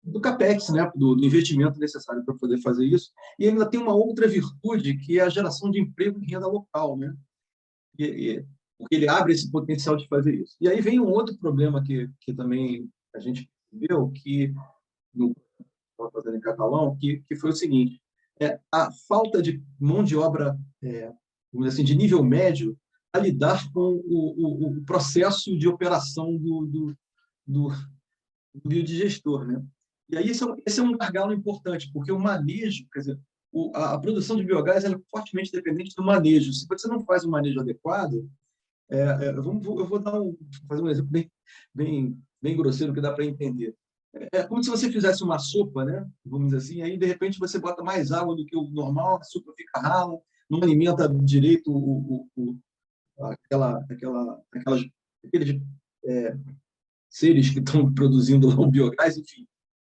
do CAPEX, né, do investimento necessário para poder fazer isso. E ainda tem uma outra virtude, que é a geração de emprego e renda local, né? Porque ele abre esse potencial de fazer isso. E aí vem um outro problema que também a gente percebeu, que estava fazendo em Catalão, que foi o seguinte: a falta de mão de obra, vamos dizer assim, de nível médio, a lidar com o processo de operação do biodigestor, né? E aí esse é um gargalo importante, porque o manejo, quer dizer, a produção de biogás ela é fortemente dependente do manejo. Se você não faz um manejo adequado, eu vou fazer um exemplo bem grosseiro que dá para entender. É como se você fizesse uma sopa, né? Vamos dizer assim, aí de repente você bota mais água do que o normal, a sopa fica rala, não alimenta direito aqueles seres que estão produzindo lá o biogás, enfim.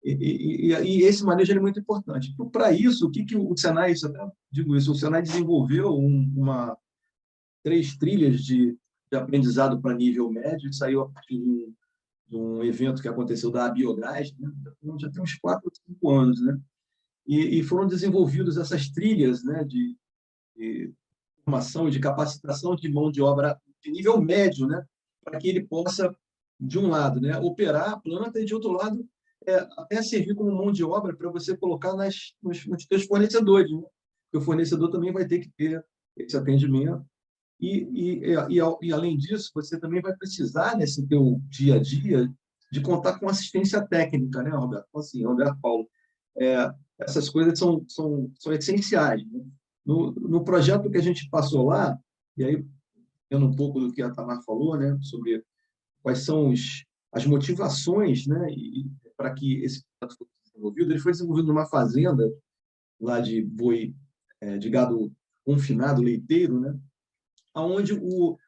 E esse manejo é muito importante. Então, para isso, o que o Senai, o Senai desenvolveu 3 trilhas de aprendizado para nível médio, e saiu a partir de um evento que aconteceu da Biogás, né? Já tem uns 4 ou 5 anos, né? E foram desenvolvidas essas trilhas, né, de formação e de capacitação de mão de obra de nível médio, né, para que ele possa, de um lado, né, operar a planta e, de outro lado, até servir como mão de obra para você colocar nos seus fornecedores, né? Porque o fornecedor também vai ter que ter esse atendimento. E além disso, você também vai precisar, nesse teu dia a dia, de contar com assistência técnica, né, Roberto? Então, assim, Roberto, Paulo, essas coisas são essenciais, né? No projeto que a gente passou lá, e aí, vendo um pouco do que a Tamar falou, né, sobre quais são as motivações, né, para que esse projeto fosse desenvolvido, ele foi desenvolvido numa fazenda lá de boi, de gado confinado, leiteiro, né, onde o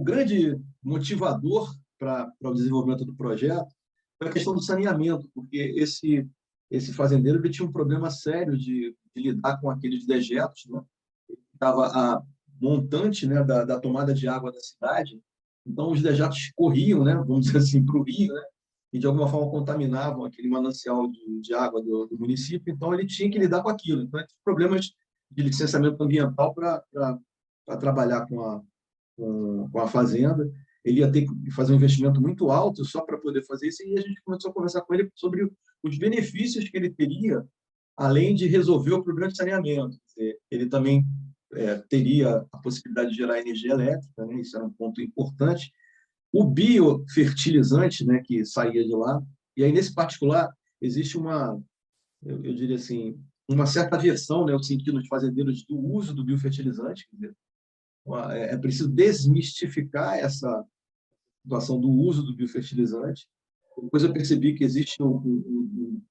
grande motivador para o desenvolvimento do projeto foi a questão do saneamento, porque esse fazendeiro ele tinha um problema sério de lidar com aqueles dejetos, né? Estava a montante, né, da tomada de água da cidade, então os dejetos corriam, né, vamos dizer assim, para o rio, né, e de alguma forma contaminavam aquele manancial de água do município, então ele tinha que lidar com aquilo. Então, ele tinha problemas de licenciamento ambiental para trabalhar com a fazenda. Ele ia ter que fazer um investimento muito alto só para poder fazer isso, e a gente começou a conversar com ele sobre os benefícios que ele teria, além de resolver o problema de saneamento. Ele também teria a possibilidade de gerar energia elétrica, né? Isso era um ponto importante. O biofertilizante, né, que saía de lá, e aí, nesse particular, existe eu diria assim, uma certa aversão, né, no sentido de fazendeiros do uso do biofertilizante. Quer dizer, é preciso desmistificar essa situação do uso do biofertilizante. Depois eu percebi que existe um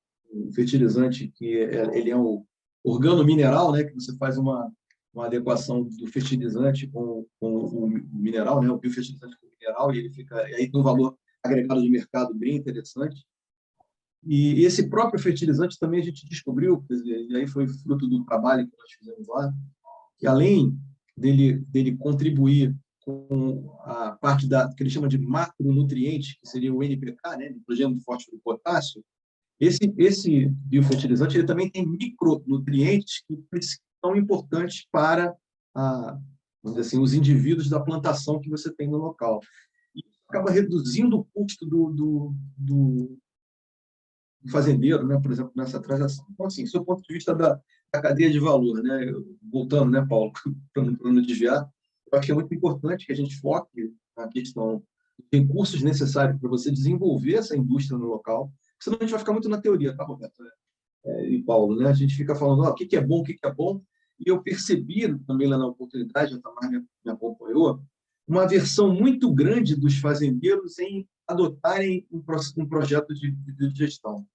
fertilizante que ele é um organomineral, né, que você faz uma adequação do fertilizante com o mineral, né, o biofertilizante com o mineral, e aí tem um valor agregado de mercado bem interessante. E esse próprio fertilizante também a gente descobriu, quer dizer, e aí foi fruto do trabalho que nós fizemos lá, que além dele contribuir com a parte que ele chama de macronutriente, que seria o NPK, né, nitrogênio, fósforo e potássio, esse biofertilizante ele também tem micronutrientes que são importantes para vamos dizer assim, os indivíduos da plantação que você tem no local. E acaba reduzindo o custo do fazendeiro, né, por exemplo, nessa transação. Então, assim, do ponto de vista da cadeia de valor, né, voltando, né, Paulo, para não desviar, eu acho que é muito importante que a gente foque na questão dos recursos necessários para você desenvolver essa indústria no local, senão a gente vai ficar muito na teoria, tá, Roberto? E Paulo, né? A gente fica falando o que é bom, o que é bom, e eu percebi também lá na oportunidade, a Tamar me acompanhou, uma aversão muito grande dos fazendeiros em adotarem um projeto de gestão.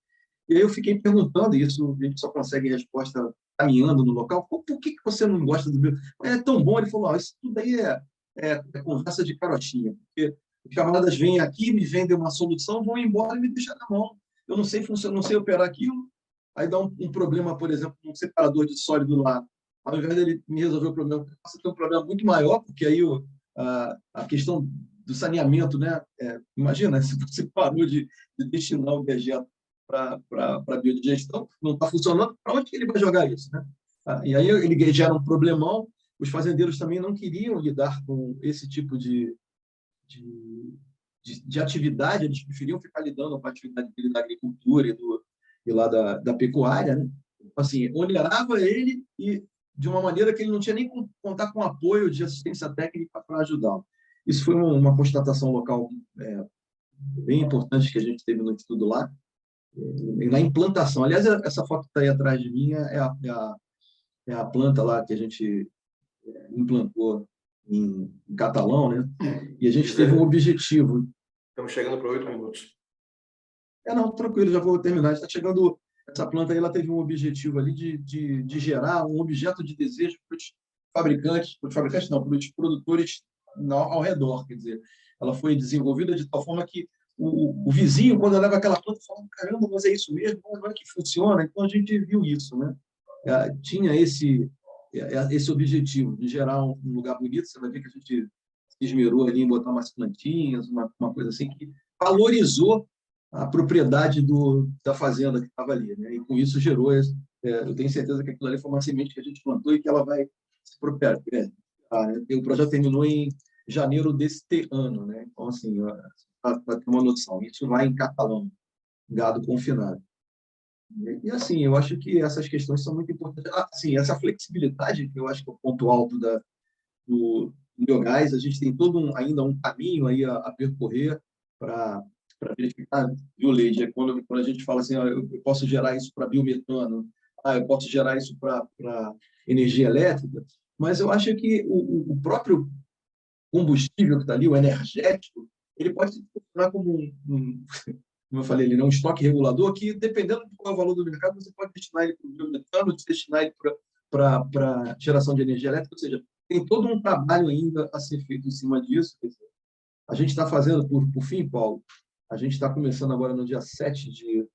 E aí eu fiquei perguntando, e isso a gente só consegue resposta caminhando no local, por que você não gosta do bio? É tão bom, ele falou, isso tudo aí é conversa de carochinha, porque os camaradas vêm aqui, me vendem uma solução, vão embora e me deixam na mão. Eu não sei funcionar, não sei operar aquilo, aí dá um problema, por exemplo, um separador de sólido lá, ao invés dele me resolver o problema, você tem um problema muito maior, porque aí a questão do saneamento, né? Imagina, se você parou de destinar o dejeto para biodigestão, não está funcionando, para onde que ele vai jogar isso, né? E aí ele gera um problemão, os fazendeiros também não queriam lidar com esse tipo de atividade, eles preferiam ficar lidando com a atividade dele da agricultura e lá da pecuária, né? Assim, onerava ele e de uma maneira que ele não tinha nem contar com apoio de assistência técnica para ajudá-lo. Isso foi uma constatação local bem importante que a gente teve no estudo lá, na implantação. Aliás, essa foto que está aí atrás de mim é a planta lá que a gente implantou em catalão, né? E a gente teve um objetivo. Estamos chegando para 8 minutos. Não, tranquilo, já vou terminar. Está chegando, essa planta aí, ela teve um objetivo ali de gerar um objeto de desejo para os fabricantes não, para os produtores ao redor, quer dizer, ela foi desenvolvida de tal forma que o vizinho, quando leva aquela planta, fala, caramba, mas é isso mesmo, não é que funciona, então a gente viu isso, né? Tinha esse objetivo de gerar um lugar bonito, você vai ver que a gente se esmerou ali em botar umas plantinhas, uma coisa assim, que valorizou a propriedade da fazenda que estava ali, né? E com isso gerou, eu tenho certeza que aquilo ali foi uma semente que a gente plantou e que ela vai se propagar. O projeto terminou em janeiro deste ano, né? Então, assim, para ter uma noção, isso lá em catalão, gado confinado. E assim, eu acho que essas questões são muito importantes. Assim, essa flexibilidade, que eu acho que é o ponto alto do biogás, a gente tem ainda um caminho aí a percorrer para verificar, viu, Leide? Quando a gente fala assim, eu posso gerar isso para biometano, eu posso gerar isso para energia elétrica, mas eu acho que o próprio combustível que está ali, o energético, ele pode funcionar como como eu falei ali, um estoque regulador que, dependendo do qual é o valor do mercado, você pode destinar ele para o biometano, destinar ele para geração de energia elétrica, ou seja, tem todo um trabalho ainda a ser feito em cima disso. A gente está fazendo, por fim, Paulo, a gente está começando agora no dia 7 de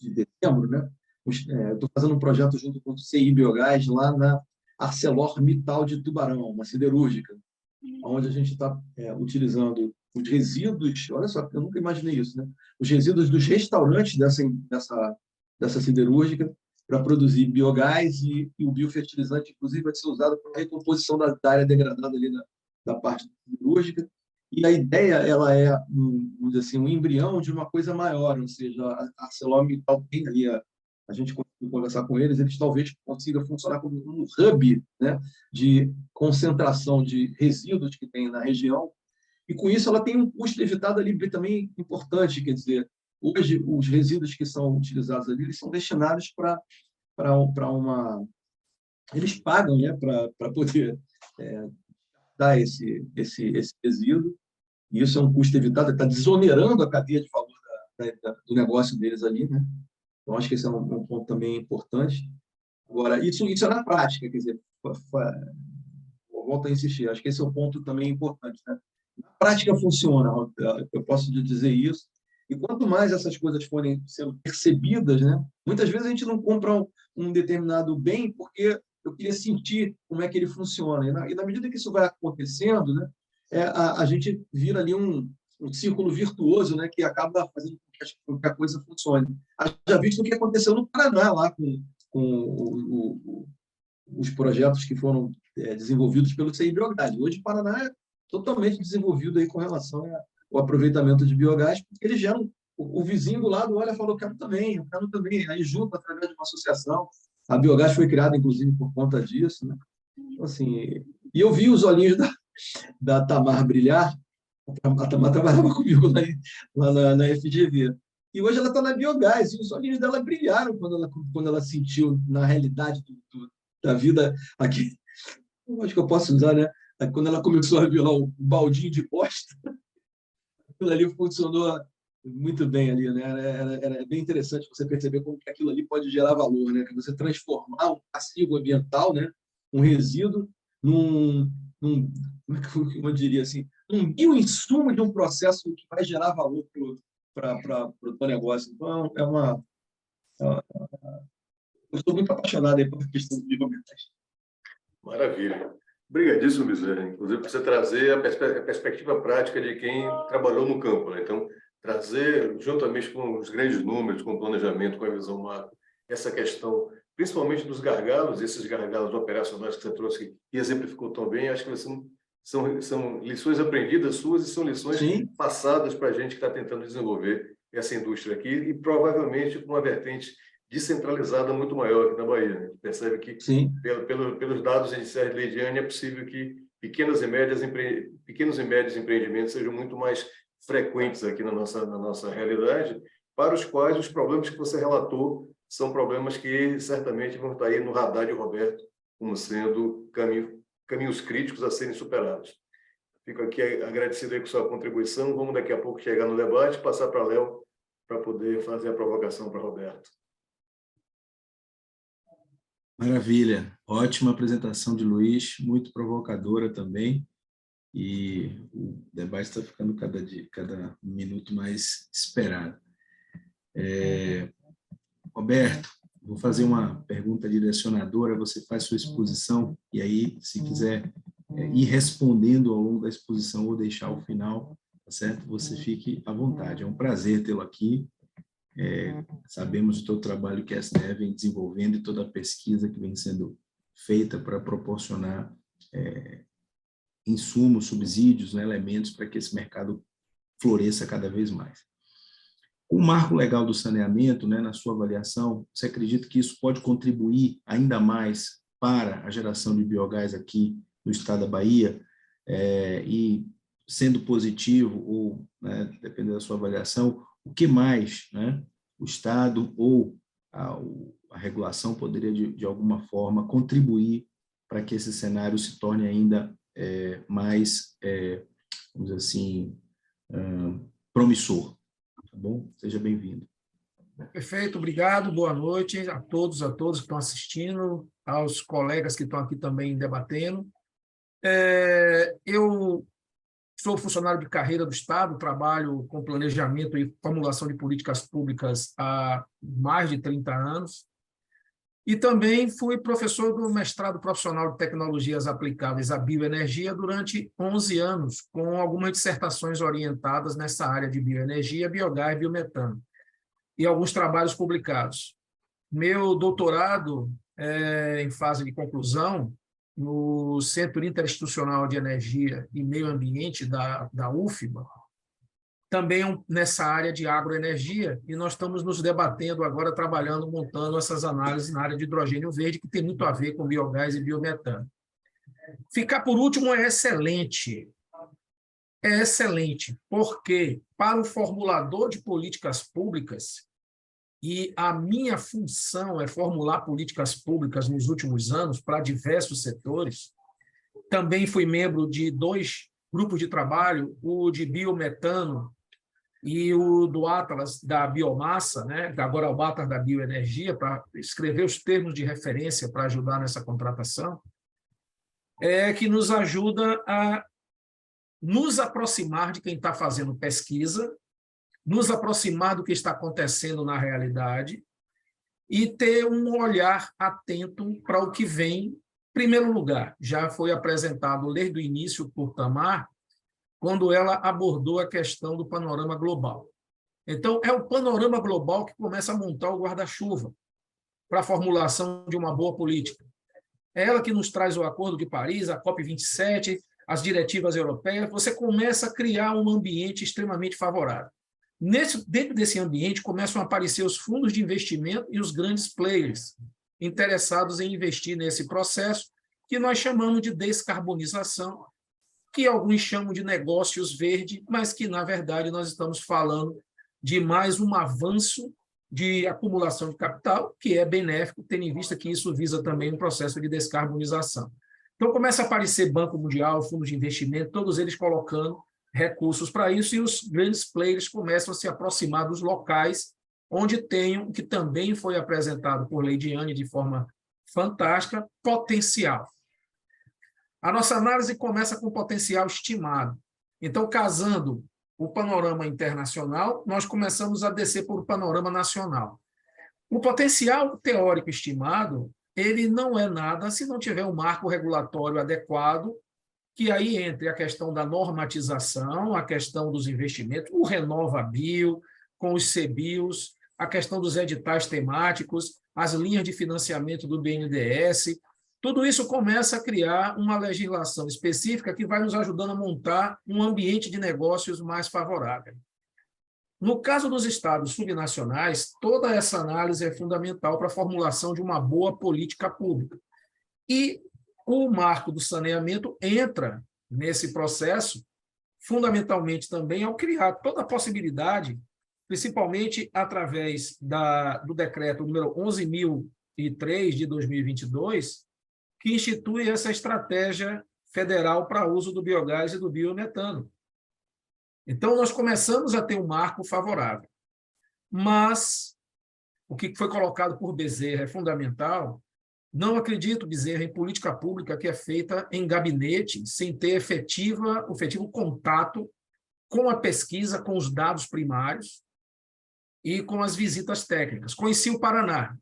dezembro, né? Estou fazendo um projeto junto com o CI Biogás lá na ArcelorMittal de Tubarão, uma siderúrgica, onde a gente está utilizando os resíduos, olha só, eu nunca imaginei isso, né? Os resíduos dos restaurantes dessa siderúrgica para produzir biogás e o biofertilizante, inclusive, vai ser usado para a recomposição da área degradada ali da parte siderúrgica. E a ideia, ela é, vamos dizer assim, um embrião de uma coisa maior, ou seja, a ArcelorMittal tem ali, a gente conseguiu conversar com eles talvez consigam funcionar como um hub, né, de concentração de resíduos que tem na região, e com isso ela tem um custo evitado ali também importante, quer dizer, hoje os resíduos que são utilizados ali, eles são destinados para eles pagam, né, para poder dar esse resíduo, e isso é um custo evitado, está desonerando a cadeia de valor do negócio deles ali, né? Então, acho que esse é um ponto também importante. Agora, isso é na prática, quer dizer, volto a insistir, acho que esse é um ponto também importante, né? Na prática funciona, eu posso dizer isso, e quanto mais essas coisas forem sendo percebidas, né? Muitas vezes a gente não compra um determinado bem porque eu queria sentir como é que ele funciona, e na medida que isso vai acontecendo, né, a gente vira ali um círculo virtuoso, né, que acaba fazendo com que a coisa funcione. Já visto o que aconteceu no Paraná, lá com os projetos que foram desenvolvidos pelo CI Biogás. Hoje o Paraná é totalmente desenvolvido aí com relação ao aproveitamento de biogás, porque eles geram, o vizinho do lado olha e fala, eu quero também, aí junto, através de uma associação. A Biogás foi criada, inclusive, por conta disso, né? Então, assim, e eu vi os olhinhos da Tamar brilhar. A Tamar trabalhava comigo lá na FGV. E hoje ela está na Biogás, e os olhinhos dela brilharam quando ela sentiu, na realidade da vida aqui. Eu acho que eu posso usar, né? Quando ela começou a virar o baldinho de bosta, aquilo ali funcionou muito bem ali, né? Era bem interessante você perceber como que aquilo ali pode gerar valor, né? Que você transformar um passivo ambiental, né? Um resíduo, como eu diria assim, um bioinsumo de um processo que vai gerar valor para o teu negócio. Então, eu estou muito apaixonado aí pela questão do biogás. Maravilha. Obrigadíssimo, Bezerra, inclusive, por você trazer a perspectiva prática de quem trabalhou no campo, né? Então, trazer, juntamente com os grandes números, com o planejamento, com a visão macro, essa questão, principalmente dos gargalos, esses gargalos operacionais que você trouxe e exemplificou tão bem, acho que são lições aprendidas suas e são lições passadas para a gente que está tentando desenvolver essa indústria aqui e provavelmente com uma vertente descentralizada muito maior aqui na Bahia. A gente percebe que, pelos dados iniciais de Leidiane, é possível que pequenos e médios empreendimentos sejam muito mais frequentes aqui na nossa realidade, para os quais os problemas que você relatou são problemas que certamente vão estar aí no radar de Roberto como sendo caminhos críticos a serem superados. Fico aqui agradecido aí com sua contribuição. Vamos daqui a pouco chegar no debate, passar para Léo para poder fazer a provocação para Roberto. Maravilha, ótima apresentação de Luiz, muito provocadora também, e o debate está ficando cada minuto mais esperado. Roberto, vou fazer uma pergunta direcionadora, você faz sua exposição, e aí, se quiser ir respondendo ao longo da exposição ou deixar ao final, tá certo? Você fique à vontade, é um prazer tê-lo aqui. Sabemos do todo o trabalho que a STE vem desenvolvendo e toda a pesquisa que vem sendo feita para proporcionar insumos, subsídios, né, elementos para que esse mercado floresça cada vez mais. O marco legal do saneamento, né, na sua avaliação, você acredita que isso pode contribuir ainda mais para a geração de biogás aqui no estado da Bahia? E, sendo positivo, ou, né, dependendo da sua avaliação, o que mais, né, o Estado ou a regulação poderia, de alguma forma, contribuir para que esse cenário se torne ainda mais, vamos dizer assim, promissor? Tá bom? Seja bem-vindo. Perfeito, obrigado, boa noite a todos que estão assistindo, aos colegas que estão aqui também debatendo. Eu sou funcionário de carreira do Estado, trabalho com planejamento e formulação de políticas públicas há mais de 30 anos, e também fui professor do mestrado profissional de tecnologias aplicáveis à bioenergia durante 11 anos, com algumas dissertações orientadas nessa área de bioenergia, biogás e biometano, e alguns trabalhos publicados. Meu doutorado em fase de conclusão no Centro Interinstitucional de Energia e Meio Ambiente da UFBA, também nessa área de agroenergia, e nós estamos nos debatendo agora, trabalhando, montando essas análises na área de hidrogênio verde, que tem muito a ver com biogás e biometano. Ficar por último é excelente. É excelente, porque para o formulador de políticas públicas, e a minha função é formular políticas públicas nos últimos anos para diversos setores. Também fui membro de 2 grupos de trabalho, o de biometano e o do Atlas da biomassa, né? Agora o Atlas da bioenergia, para escrever os termos de referência para ajudar nessa contratação, que nos ajuda a nos aproximar de quem está fazendo pesquisa, nos aproximar do que está acontecendo na realidade e ter um olhar atento para o que vem. Em primeiro lugar, já foi apresentado desde o início por Tamar, quando ela abordou a questão do panorama global. Então, é o panorama global que começa a montar o guarda-chuva para a formulação de uma boa política. É ela que nos traz o Acordo de Paris, a COP27, as diretivas europeias. Você começa a criar um ambiente extremamente favorável. Dentro desse ambiente começam a aparecer os fundos de investimento e os grandes players interessados em investir nesse processo, que nós chamamos de descarbonização, que alguns chamam de negócios verdes, mas que, na verdade, nós estamos falando de mais um avanço de acumulação de capital, que é benéfico, tendo em vista que isso visa também um processo de descarbonização. Então, começa a aparecer Banco Mundial, fundos de investimento, todos eles colocando recursos para isso, e os grandes players começam a se aproximar dos locais onde tem o que também foi apresentado por Leidiane de forma fantástica, potencial. A nossa análise começa com o potencial estimado. Então, casando o panorama internacional, nós começamos a descer por o panorama nacional. O potencial teórico estimado, ele não é nada se não tiver um marco regulatório adequado, que aí entre a questão da normatização, a questão dos investimentos, o RenovaBio, com os CBIOS, a questão dos editais temáticos, as linhas de financiamento do BNDES, tudo isso começa a criar uma legislação específica que vai nos ajudando a montar um ambiente de negócios mais favorável. No caso dos estados subnacionais, toda essa análise é fundamental para a formulação de uma boa política pública. E o marco do saneamento entra nesse processo, fundamentalmente também ao criar toda a possibilidade, principalmente através do decreto número 11.003 de 2022, que institui essa estratégia federal para uso do biogás e do biometano. Então, nós começamos a ter um marco favorável. Mas o que foi colocado por Bezerra é fundamental. Não acredito, Bezerra, em política pública que é feita em gabinete, sem ter efetivo contato com a pesquisa, com os dados primários e com as visitas técnicas. Conheci o Paraná.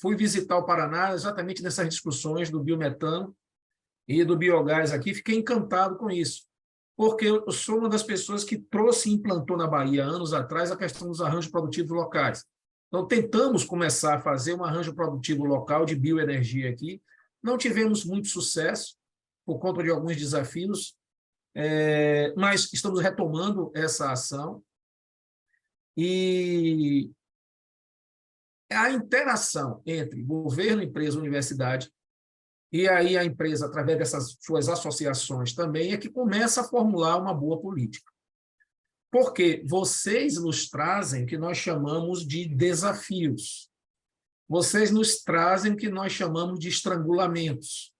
Fui visitar o Paraná exatamente nessas discussões do biometano e do biogás aqui. Fiquei encantado com isso, porque eu sou uma das pessoas que trouxe e implantou na Bahia, anos atrás, a questão dos arranjos produtivos locais. Então, tentamos começar a fazer um arranjo produtivo local de bioenergia aqui. Não tivemos muito sucesso, por conta de alguns desafios, mas estamos retomando essa ação. E a interação entre governo, empresa, universidade, e aí a empresa, através dessas suas associações também, é que começa a formular uma boa política. Porque vocês nos trazem o que nós chamamos de desafios. Vocês nos trazem o que nós chamamos de estrangulamentos.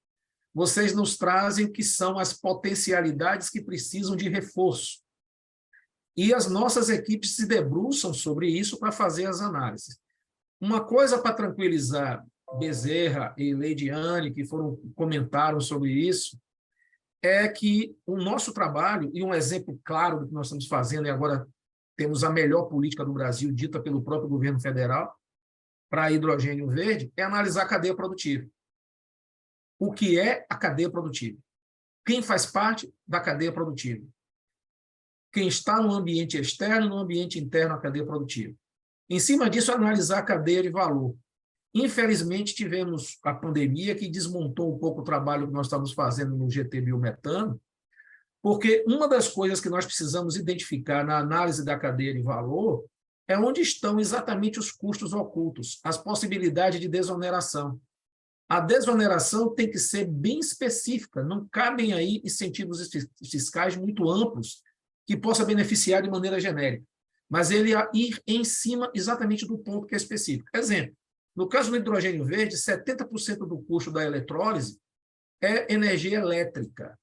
Vocês nos trazem o que são as potencialidades que precisam de reforço. E as nossas equipes se debruçam sobre isso para fazer as análises. Uma coisa para tranquilizar Bezerra e Leidiane, que comentaram sobre isso, é que o nosso trabalho, e um exemplo claro do que nós estamos fazendo, e agora temos a melhor política do Brasil, dita pelo próprio governo federal, para hidrogênio verde, é analisar a cadeia produtiva. O que é a cadeia produtiva? Quem faz parte da cadeia produtiva? Quem está no ambiente externo e no ambiente interno da cadeia produtiva. Em cima disso, analisar a cadeia de valor. Infelizmente, tivemos a pandemia que desmontou um pouco o trabalho que nós estamos fazendo no GT Biometano, porque uma das coisas que nós precisamos identificar na análise da cadeia de valor é onde estão exatamente os custos ocultos, as possibilidades de desoneração. A desoneração tem que ser bem específica, não cabem aí incentivos fiscais muito amplos que possa beneficiar de maneira genérica, mas ele ir em cima exatamente do ponto que é específico. Exemplo, no caso do hidrogênio verde, 70% do custo da eletrólise é energia elétrica.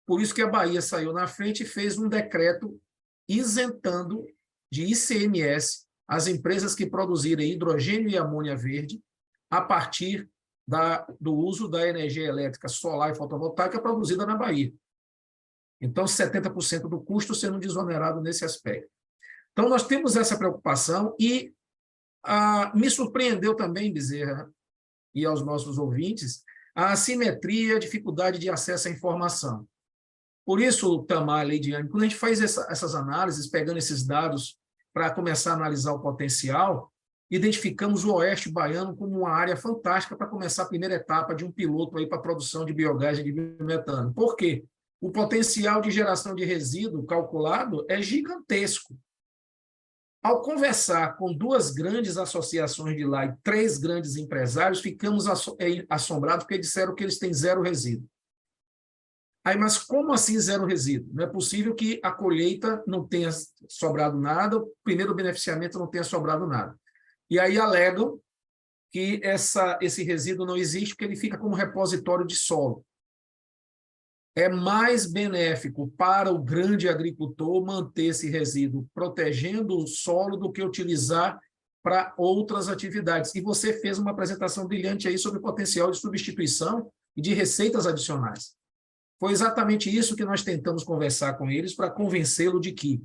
Por isso que a Bahia saiu na frente e fez um decreto isentando de ICMS as empresas que produzirem hidrogênio e amônia verde a partir do uso da energia elétrica solar e fotovoltaica produzida na Bahia. Então, 70% do custo sendo desonerado nesse aspecto. Então, nós temos essa preocupação e me surpreendeu também, Bezerra, e aos nossos ouvintes, a assimetria, a dificuldade de acesso à informação. Por isso, Tamar, Leidiane, quando a gente faz essas análises, pegando esses dados para começar a analisar o potencial, identificamos o Oeste Baiano como uma área fantástica para começar a primeira etapa de um piloto para a produção de biogás e de biometano. Por quê? O potencial de geração de resíduo calculado é gigantesco. Ao conversar com 2 grandes associações de lá e 3 grandes empresários, ficamos assombrados porque disseram que eles têm 0 resíduo. Aí, mas como assim 0 resíduo? Não é possível que a colheita não tenha sobrado nada, o primeiro beneficiamento não tenha sobrado nada. E aí alegam que esse resíduo não existe porque ele fica como repositório de solo. É mais benéfico para o grande agricultor manter esse resíduo protegendo o solo do que utilizar para outras atividades. E você fez uma apresentação brilhante aí sobre o potencial de substituição e de receitas adicionais. Foi exatamente isso que nós tentamos conversar com eles para convencê-lo de que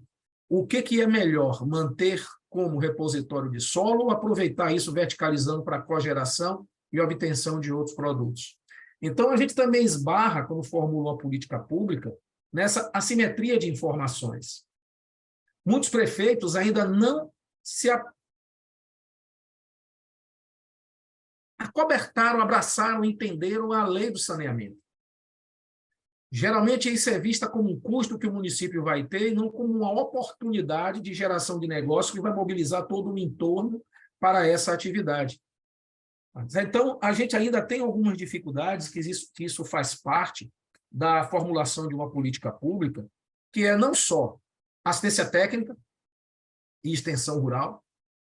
o que é melhor, manter como repositório de solo ou aproveitar isso verticalizando para cogeração e obtenção de outros produtos. Então, a gente também esbarra, como formulou a política pública, nessa assimetria de informações. Muitos prefeitos ainda não se acobertaram, abraçaram, entenderam a lei do saneamento. Geralmente, isso é vista como um custo que o município vai ter e não como uma oportunidade de geração de negócio que vai mobilizar todo o entorno para essa atividade. Então, a gente ainda tem algumas dificuldades, que isso faz parte da formulação de uma política pública, que é não só assistência técnica e extensão rural,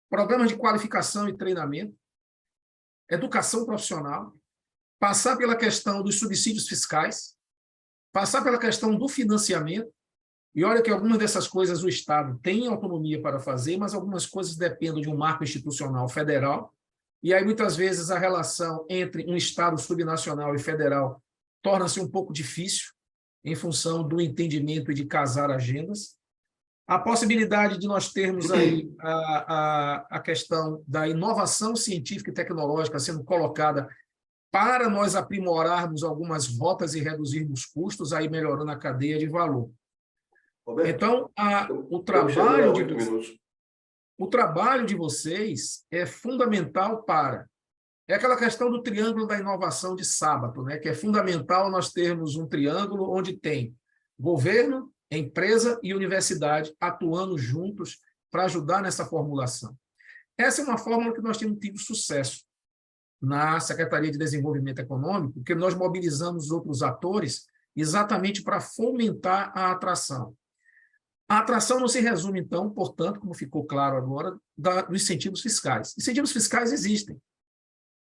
programas de qualificação e treinamento, educação profissional, passar pela questão dos subsídios fiscais, passar pela questão do financiamento, e olha que algumas dessas coisas o Estado tem autonomia para fazer, mas algumas coisas dependem de um marco institucional federal, e aí muitas vezes a relação entre um Estado subnacional e federal torna-se um pouco difícil, em função do entendimento e de casar agendas. A possibilidade de nós termos aí a questão da inovação científica e tecnológica sendo colocada para nós aprimorarmos algumas rotas e reduzirmos custos, aí melhorando a cadeia de valor. Roberto, Então, o trabalho de vocês é fundamental para... É aquela questão do triângulo da inovação de sábado, né? Que é fundamental nós termos um triângulo onde tem governo, empresa e universidade atuando juntos para ajudar nessa formulação. Essa é uma fórmula que nós temos tido sucesso na Secretaria de Desenvolvimento Econômico, porque nós mobilizamos outros atores exatamente para fomentar a atração. A atração não se resume, então, portanto, como ficou claro agora, dos incentivos fiscais. Incentivos fiscais existem,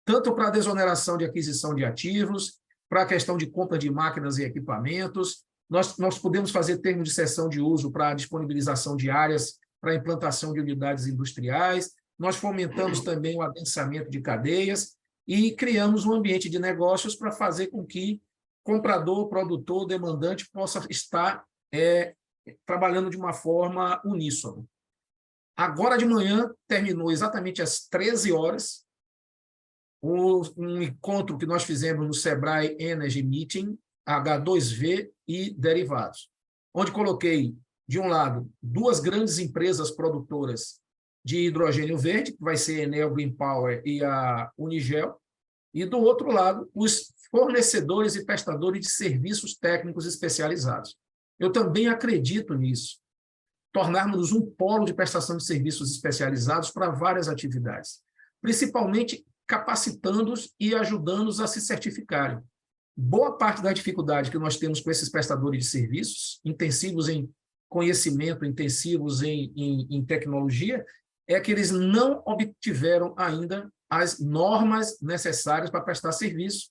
tanto para a desoneração de aquisição de ativos, para a questão de compra de máquinas e equipamentos. Nós podemos fazer termos de cessão de uso para a disponibilização de áreas para a implantação de unidades industriais. Nós fomentamos também o adensamento de cadeias e criamos um ambiente de negócios para fazer com que comprador, produtor, demandante possa estar trabalhando de uma forma uníssona. Agora de manhã, terminou exatamente às 13 horas, um encontro que nós fizemos no Sebrae Energy Meeting, H2V e derivados, onde coloquei, de um lado, duas grandes empresas produtoras de hidrogênio verde, que vai ser a Enel Green Power e a Unigel, e, do outro lado, os fornecedores e prestadores de serviços técnicos especializados. Eu também acredito nisso, tornarmos um polo de prestação de serviços especializados para várias atividades, principalmente capacitando-os e ajudando-os a se certificarem. Boa parte da dificuldade que nós temos com esses prestadores de serviços, intensivos em conhecimento, intensivos em tecnologia, é que eles não obtiveram ainda as normas necessárias para prestar serviço.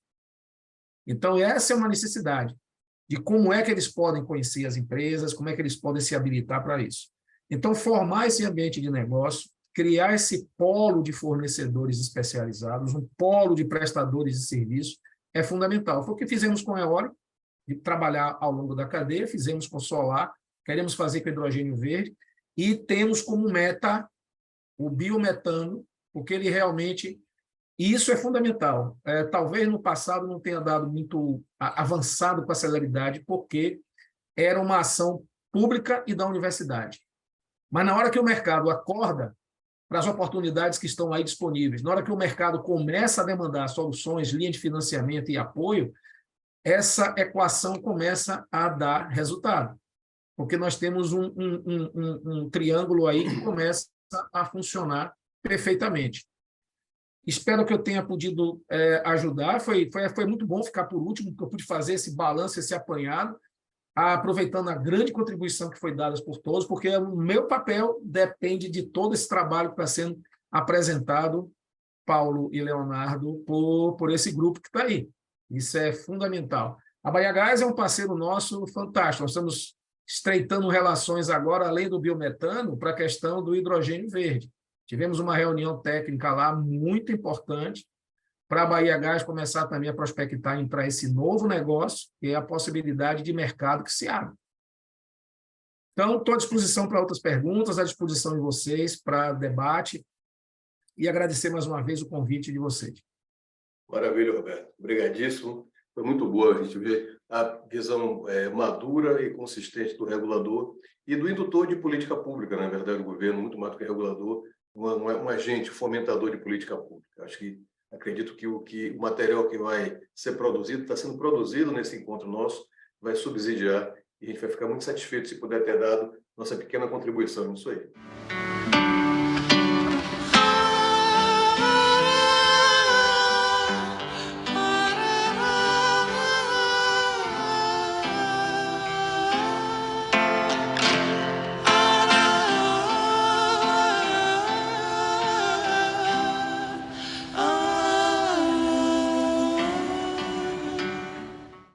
Então, essa é uma necessidade de como é que eles podem conhecer as empresas, como é que eles podem se habilitar para isso. Então, formar esse ambiente de negócio, criar esse polo de fornecedores especializados, um polo de prestadores de serviços, é fundamental. Foi o que fizemos com a eólica, de trabalhar ao longo da cadeia, fizemos com solar, queremos fazer com hidrogênio verde, e temos como meta o biometano, porque ele realmente... E isso é fundamental. Talvez no passado não tenha dado muito avançado com a celeridade, porque era uma ação pública e da universidade. Mas na hora que o mercado acorda para as oportunidades que estão aí disponíveis, na hora que o mercado começa a demandar soluções, linha de financiamento e apoio, essa equação começa a dar resultado. Porque nós temos um triângulo aí que começa a funcionar perfeitamente. Espero que eu tenha podido ajudar. Foi muito bom ficar por último, porque eu pude fazer esse balanço, esse apanhado, aproveitando a grande contribuição que foi dada por todos, porque o meu papel depende de todo esse trabalho que está sendo apresentado, Paulo e Leonardo, por esse grupo que está aí. Isso é fundamental. A Bahiagás é um parceiro nosso fantástico. Nós estamos estreitando relações agora, além do biometano, para a questão do hidrogênio verde. Tivemos uma reunião técnica lá muito importante para a Bahiagás começar também a prospectar para esse novo negócio, que é a possibilidade de mercado que se abre. Então, estou à disposição para outras perguntas, à disposição de vocês para debate, e agradecer mais uma vez o convite de vocês. Maravilha, Roberto. Obrigadíssimo. Foi muito boa a gente ver a visão madura e consistente do regulador e do indutor de política pública, na verdade, o governo, muito mais do que regulador, um agente fomentador de política pública. Acredito que o material que vai ser produzido, está sendo produzido nesse encontro nosso, vai subsidiar, e a gente vai ficar muito satisfeito se puder ter dado nossa pequena contribuição nisso aí.